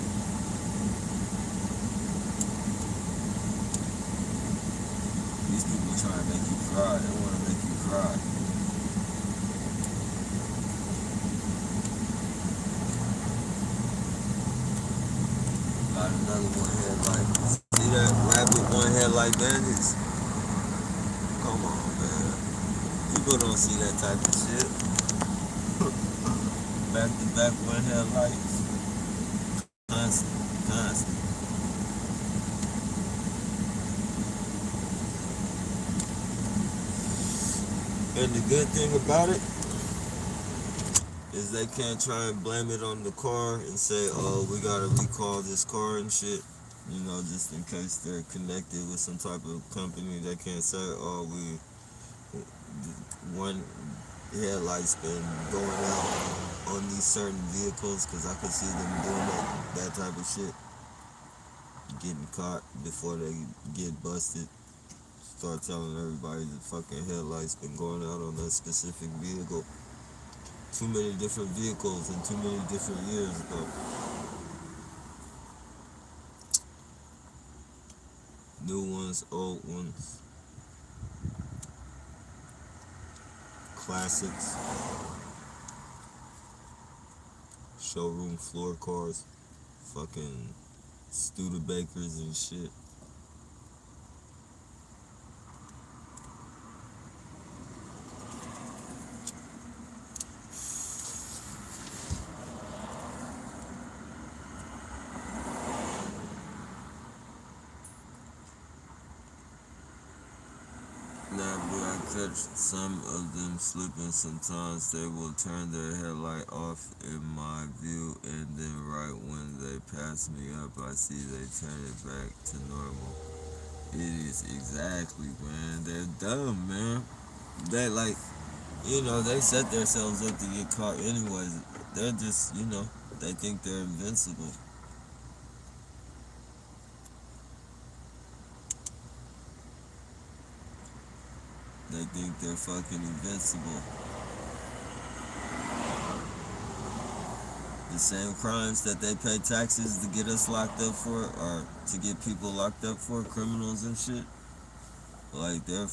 These people try to make you cry. They want to make you cry. Got another one headlight. See that rapid one headlight bandits? Come on, man. People don't see that type of shit. Back to back one headlights. Constant. And the good thing about it is they can't try and blame it on the car and say, oh, we gotta recall this car and shit. Just in case they're connected with some type of company. They can't say, oh, one headlight's been going out on these certain vehicles, because I could see them doing that type of shit. Getting caught before they get busted. Start telling everybody the fucking headlight's been going out on that specific vehicle. Too many different vehicles and too many different years ago. New ones, old ones. Classics. Showroom floor cars. Fucking Studebakers and shit. Now, but I catch some of them slipping. Sometimes they will turn their headlight off in my view, and then right when they pass me up, I see they turn it back to normal. Idiots, exactly, man. They're dumb, man. They they set themselves up to get caught anyways. They're just, they think they're invincible. They think they're fucking invincible. The same crimes that they pay taxes to get us locked up for, or to get people locked up for, criminals and shit. Like, they're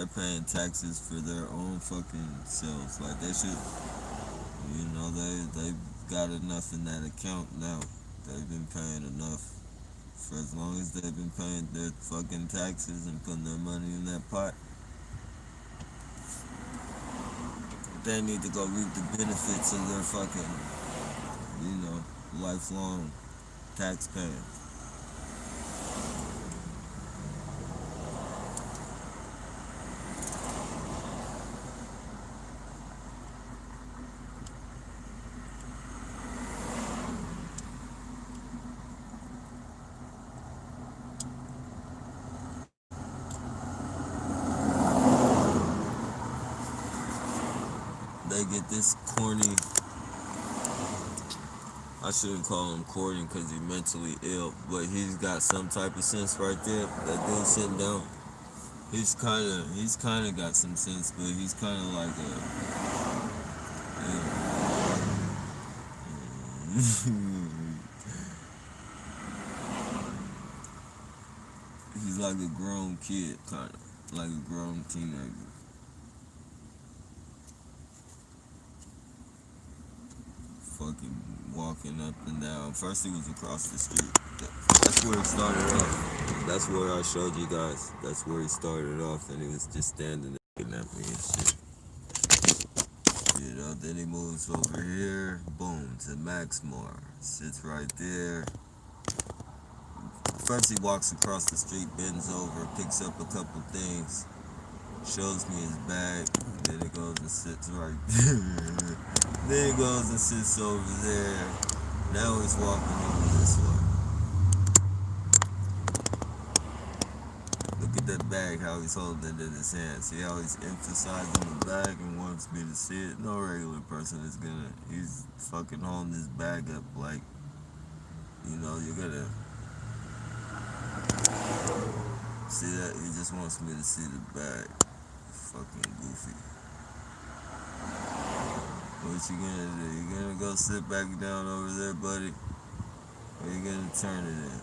paying taxes for their own fucking selves. Like, they should, they got enough in that account now. They've been paying enough. For as long as they've been paying their fucking taxes and putting their money in that pot, they need to go reap the benefits of their fucking, lifelong tax paying. They get this corny. I shouldn't call him corny because he's mentally ill, but he's got some type of sense right there. That dude sitting down, he's kind of got some sense, but he's kind of like he's like a grown kid, kind of like a grown teenager. Fucking walking up and down. First he was across the street. That's where it started off. That's where I showed you guys. That's where he started off, and he was just standing there looking at me and shit. Then he moves over here, boom, to Maxmore. Sits right there. First he walks across the street, bends over, picks up a couple things, shows me his bag, then he goes and sits right there. Then he goes and sits over there. Now he's walking over this way. Look at that bag, how he's holding it in his hand. See how he's emphasizing the bag and wants me to see it? No regular person is gonna, he's fucking holding this bag up like, you're gonna see that? He just wants me to see the bag. Fucking goofy. What you gonna do? You gonna go sit back down over there, buddy? Or you gonna turn it in?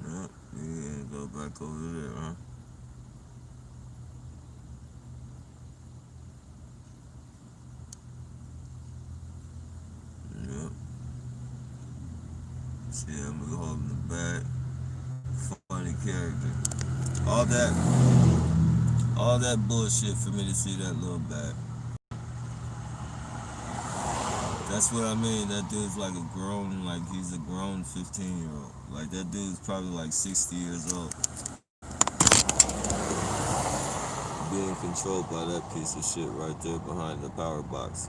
Nope, you gonna go back over there, huh? Yep. See, I'm holding the bag. Funny character. All that bullshit for me to see that little bag. That's what I mean. That dude's like he's a grown 15-year-old. Like, that dude's probably like 60 years old. Being controlled by that piece of shit right there behind the power box.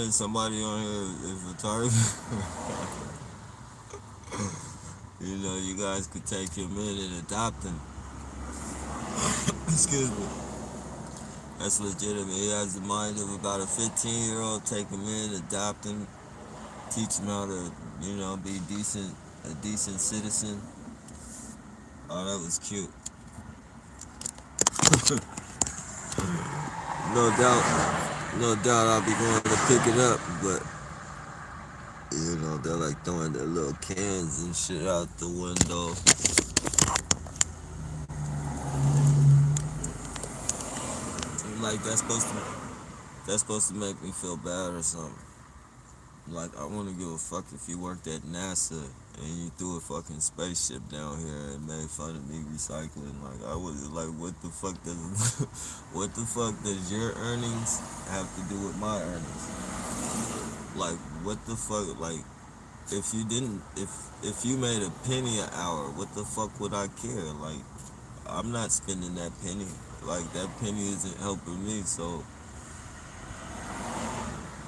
Somebody on here is retarded. You guys could take him in and adopt him. Excuse me. That's legitimate. He has the mind of about a 15-year-old. Take him in, adopt him, teach him how to, be a decent citizen. Oh, that was cute. No doubt I'll be going to pick it up, but they're like throwing their little cans and shit out the window. Like, that's supposed to make me feel bad or something. Like, I want to give a fuck if you worked at NASA and you threw a fucking spaceship down here and made fun of me recycling. Like, I was like, what the fuck does your earnings have to do with my earnings? Like, what the fuck? Like, if you made a penny an hour, what the fuck would I care? Like, I'm not spending that penny. Like, that penny isn't helping me, so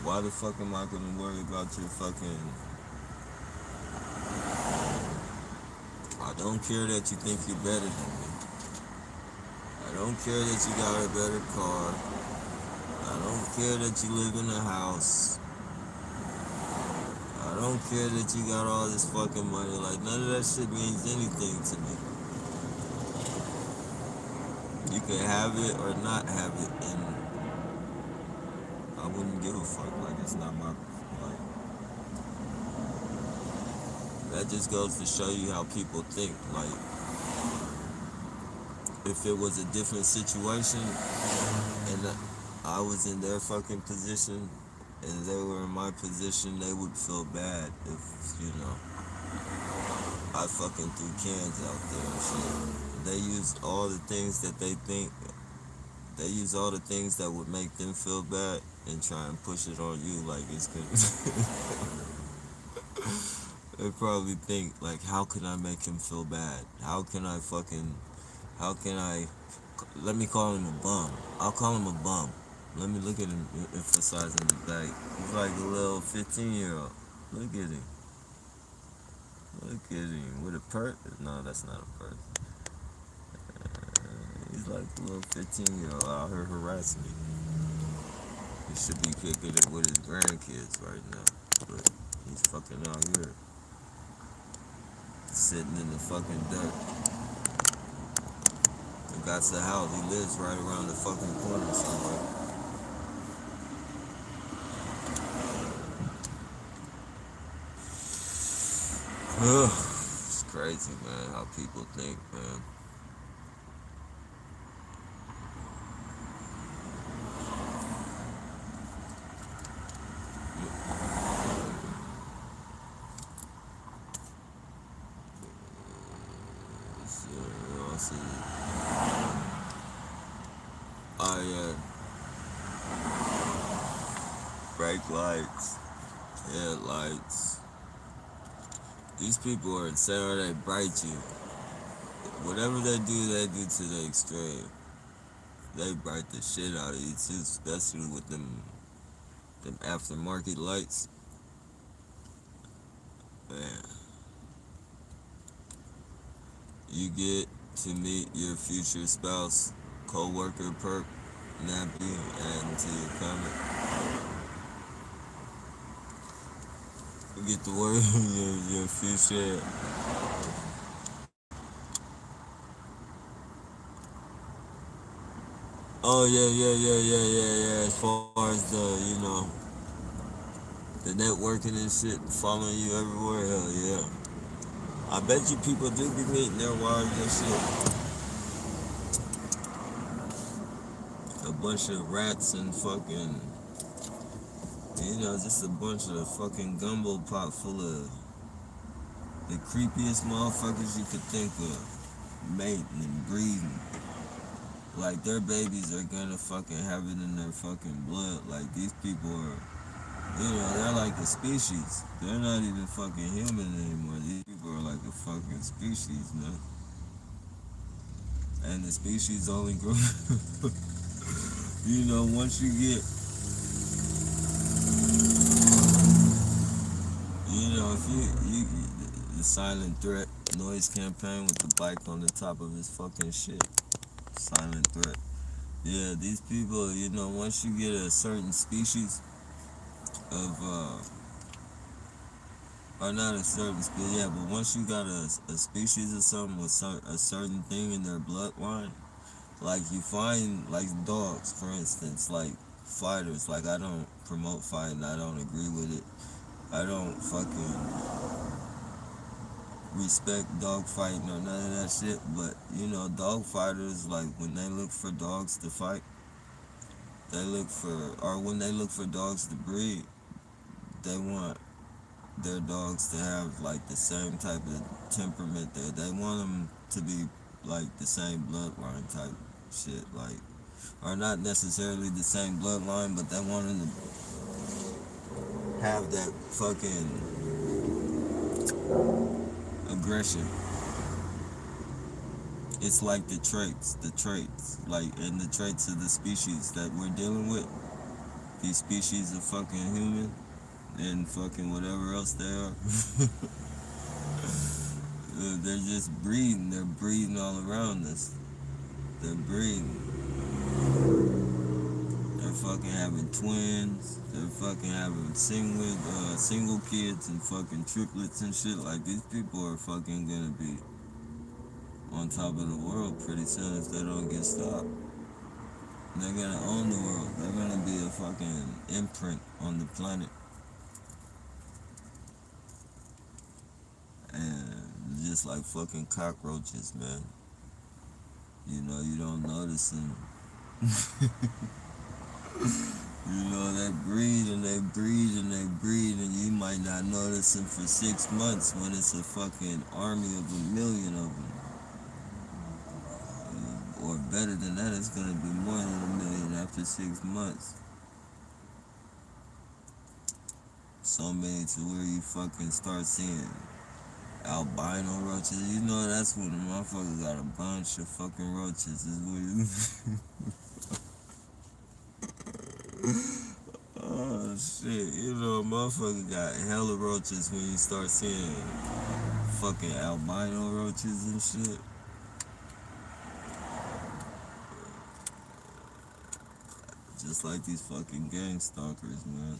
why the fuck am I gonna worry about your fucking... I don't care that you think you're better than me. I don't care that you got a better car. I don't care that you live in a house. don't care that you got all this fucking money. Like, none of that shit means anything to me. You can have it or not have it, and I wouldn't give a fuck. Like, it's not my, like, that just goes to show you how people think. Like, if it was a different situation and I was in their fucking position and they were in my position, they would feel bad if, I fucking threw cans out there and shit. They use all the things that they think, they use all the things that would make them feel bad and try and push it on you like it's good. They probably think, like, how can I make him feel bad? How can I, let me call him a bum. I'll call him a bum. Let me look at him, emphasizing the back. He's like a little 15-year-old. Look at him. Look at him. With a purse? No, that's not a purse. He's like a little 15-year-old out here harassing me. He should be kicking it with his grandkids right now. But he's fucking out here. Sitting in the fucking dirt. He got to the house. He lives right around the fucking corner somewhere. It's crazy, man, how people think, man. Brake lights, headlights. These people are insane or they bright you. Whatever they do to the extreme. They bright the shit out of you too, especially with them aftermarket lights. Man. You get to meet your future spouse, co-worker, perk, nappy, and to your comment. You get the word your future. Oh yeah. As far as the networking and shit, following you everywhere, hell yeah. I bet you people do be meeting their wives and shit. A bunch of rats and fucking, just a bunch of fucking gumbo pot full of the creepiest motherfuckers you could think of, mating and breeding. Like, their babies are gonna fucking have it in their fucking blood. Like, these people are, they're like a species. They're not even fucking human anymore. These people are like a fucking species, man. And the species only grow. Once you get, if you the silent threat noise campaign with the bike on the top of his fucking shit. Silent threat. Yeah, these people, once you get a certain species of, or not a certain species, yeah, but once you got a species of something with a certain thing in their bloodline, like you find, like dogs, for instance, like fighters, like I don't promote fighting, I don't agree with it, I don't fucking respect dog fighting or none of that shit, but dog fighters, like when they look for dogs to fight, when they look for dogs to breed, they want their dogs to have like the same type of temperament there. They want them to be like the same bloodline type shit, like, or not necessarily the same bloodline, but they want them to have that fucking aggression. It's like the traits, like, and the traits of the species that we're dealing with. These species of fucking human and fucking whatever else they are. They're just breeding. They're breeding all around us. They're breeding. They're fucking having twins. They're fucking having single kids and fucking triplets and shit. Like these people are fucking gonna be on top of the world pretty soon if they don't get stopped. They're gonna own the world. They're gonna be a fucking imprint on the planet. And just like fucking cockroaches, man. You know, you don't notice them. You know, they breed and they breed and they breed, and you might not notice them for 6 months when it's a fucking army of 1 million of them. Or better than that, it's gonna be more than 1 million after 6 months. So many to where you fucking start seeing albino roaches. You know, that's when the motherfuckers got a bunch of fucking roaches. Is when oh shit, you know, motherfucker got hella roaches when you start seeing fucking albino roaches and shit. Just like these fucking gang stalkers, man.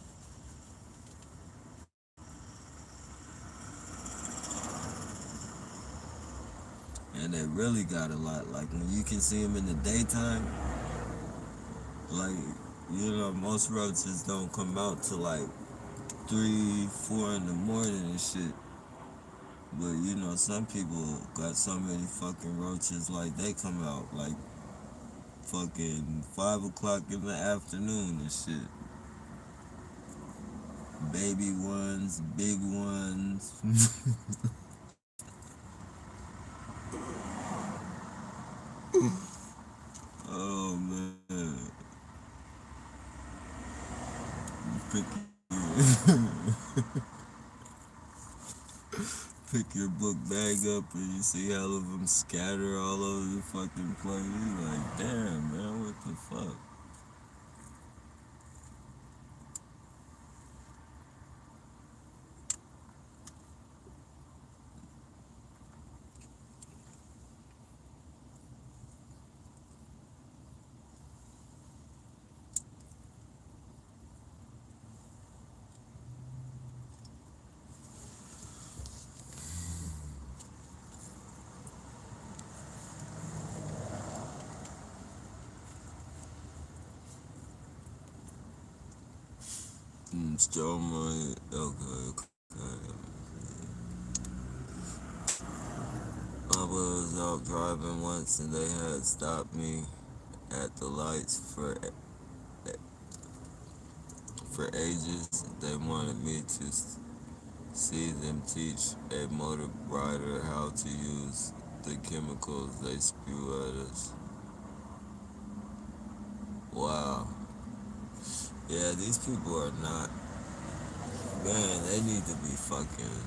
And they really got a lot. Like when you can see them in the daytime, like, you know, most roaches don't come out till like 3, 4 in the morning and shit. But you know, some people got so many fucking roaches, like they come out like fucking 5 o'clock in the afternoon and shit. Baby ones, big ones. Oh man. Pick pick your book bag up and you see all of them scatter all over the fucking place. You like, damn man, what the fuck? Stroma, okay. I was out driving once and they had stopped me at the lights for ages. They wanted me to see them teach a motor rider how to use the chemicals they spew at us. Wow. Yeah, these people are not. Man, they need to be fucking.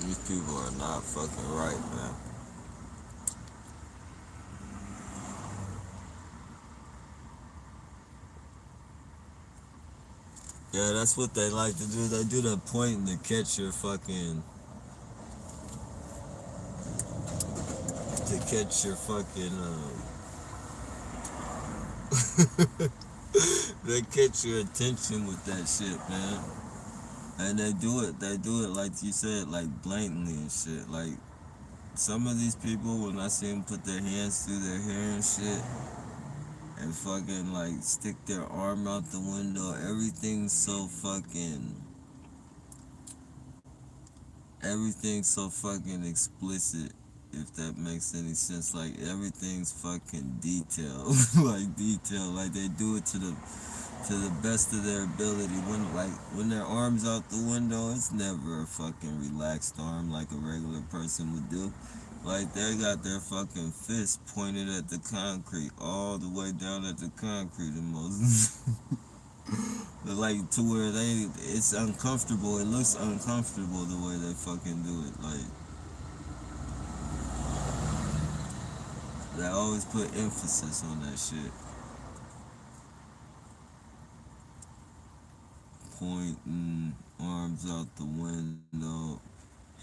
These people are not fucking right, man. Yeah, that's what they like to do. They do the point to catch your fucking. To catch your fucking. They catch your attention with that shit, man. And they do it like you said, like blatantly and shit. Like some of these people, when I see them put their hands through their hair and shit, and fucking like stick their arm out the window, everything's so fucking explicit. If that makes any sense, like everything's fucking detailed, like detailed, like they do it to the best of their ability. When their arms out the window, it's never a fucking relaxed arm like a regular person would do. Like they got their fucking fist pointed at the concrete, all the way down at the concrete, and most like to where it's uncomfortable. It looks uncomfortable the way they fucking do it. Like they always put emphasis on that shit. Pointing, arms out the window,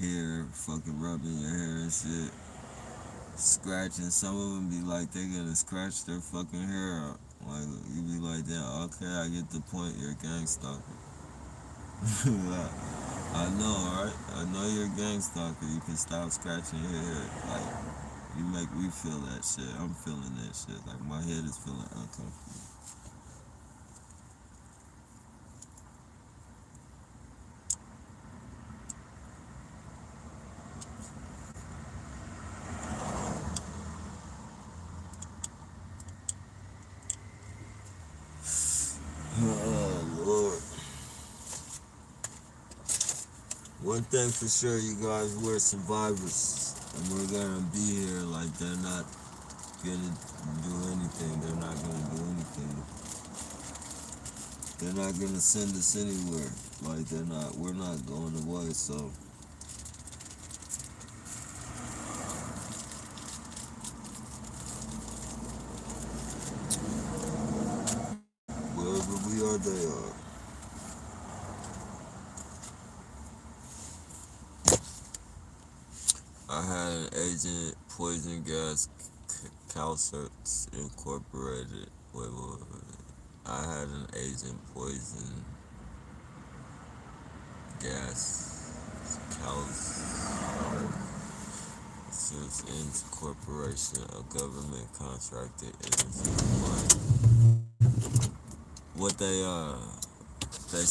hair, fucking rubbing your hair and shit, scratching. Some of them be like they gonna scratch their fucking hair out. Like you be like, damn, okay, I get the point. You're a gang stalker. I know, right? I know you're a gang stalker. You can stop scratching your hair. Like you make me feel that shit. I'm feeling that shit. Like my head is feeling uncomfortable. Oh Lord. One thing for sure, you guys, we're survivors. And we're gonna be here like they're not gonna do anything. They're not gonna do anything. They're not gonna send us anywhere. Like we're not going away, so wherever we are, they are. I had an agent, poison gas, Calcerts Incorporated. Wait. I had an agent, poison gas, Calcerts Incorporation, a government contracted agency. What they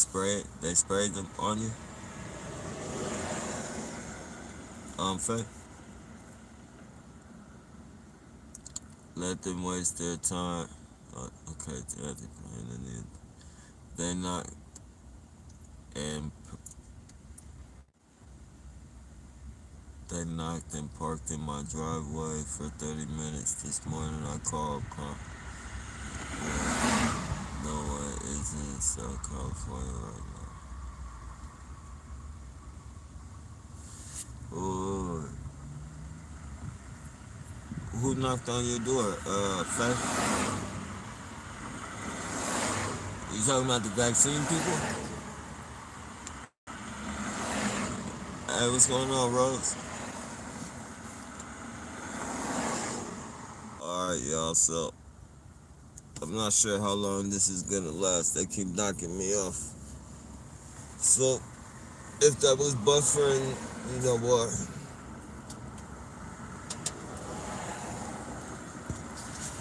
sprayed them on you? Faye? Let them waste their time. Okay, they knocked and they knocked and parked in my driveway for 30 minutes this morning. I called. No one is in South California right now. Oh, who knocked on your door? Faye? You talking about the vaccine people? Hey, what's going on, Rose? Alright, y'all, so I'm not sure how long this is gonna last. They keep knocking me off. So, if that was buffering, you know what?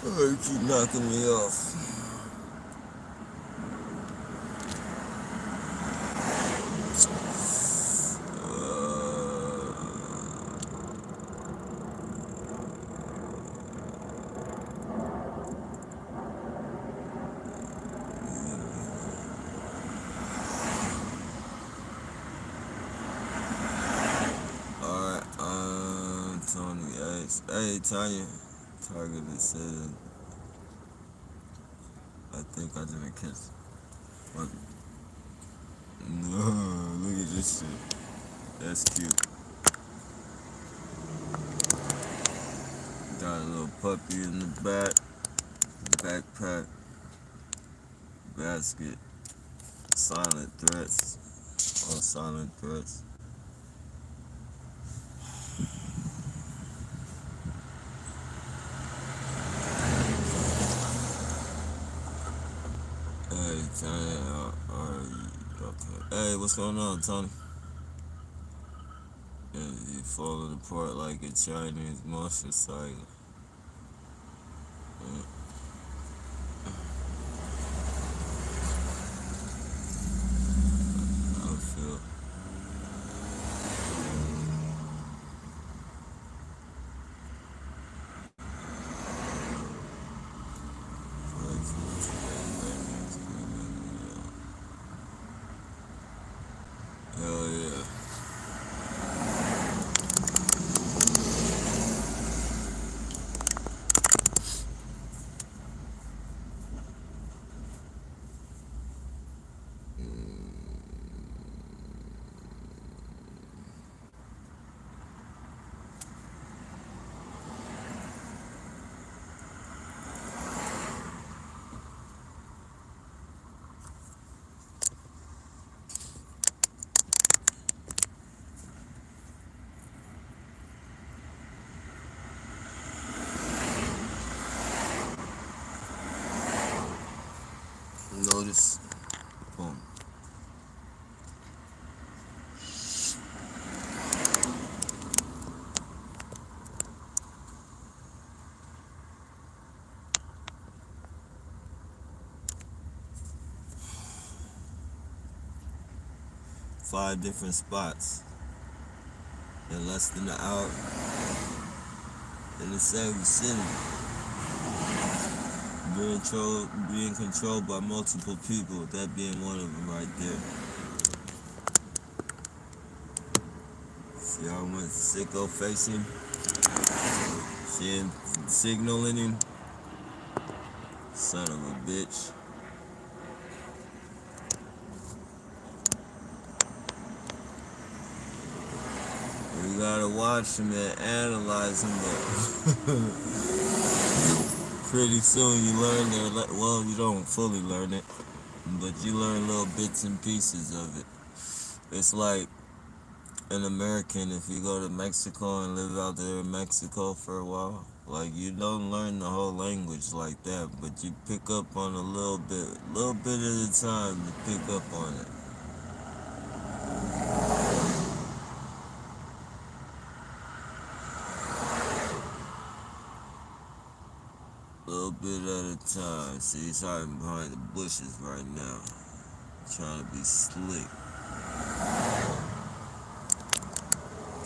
Oh, you keep knocking me off. Alright, Tony H. Hey, Tanya. Targeted said, I think I didn't catch. What? No, look at this shit. That's cute. Got a little puppy in the backpack, basket, silent threats, or silent threats. Hey, Tony, okay. Hey, what's going on, Tony? Yeah, you falling apart like a Chinese motorcycle. Yeah. I feel. Hell yeah. 5 different spots in less than an hour in the same city, being controlled by multiple people, that being one of them right there. See how much sicko facing? Seeing signaling him? Son of a bitch. You gotta watch him and analyze him, but pretty soon you learn that, well, you don't fully learn it, but you learn little bits and pieces of it. It's like an American, if you go to Mexico and live out there in Mexico for a while, like, you don't learn the whole language like that, but you pick up on a little bit at a time to pick up on it. Little bit at a time. See, he's hiding behind the bushes right now, trying to be slick.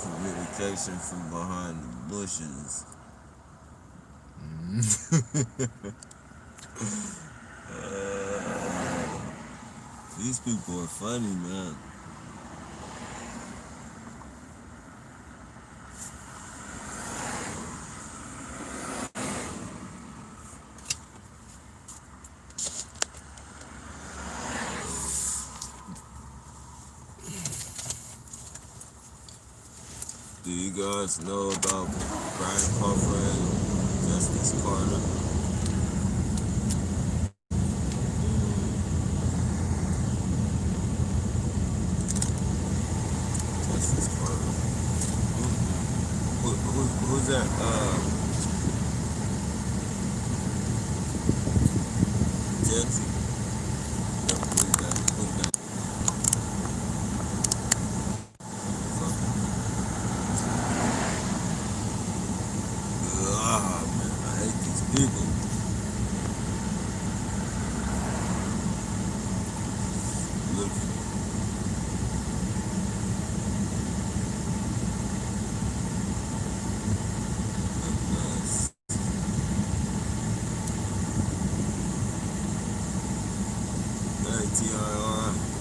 Communication from behind the bushes. These people are funny, man. Do you guys know about Brian Puffer and Justice Carter? Justice Carter. Who's that? Jesse? No, who's that? Man, I hate these people. Look. Hey, TIR.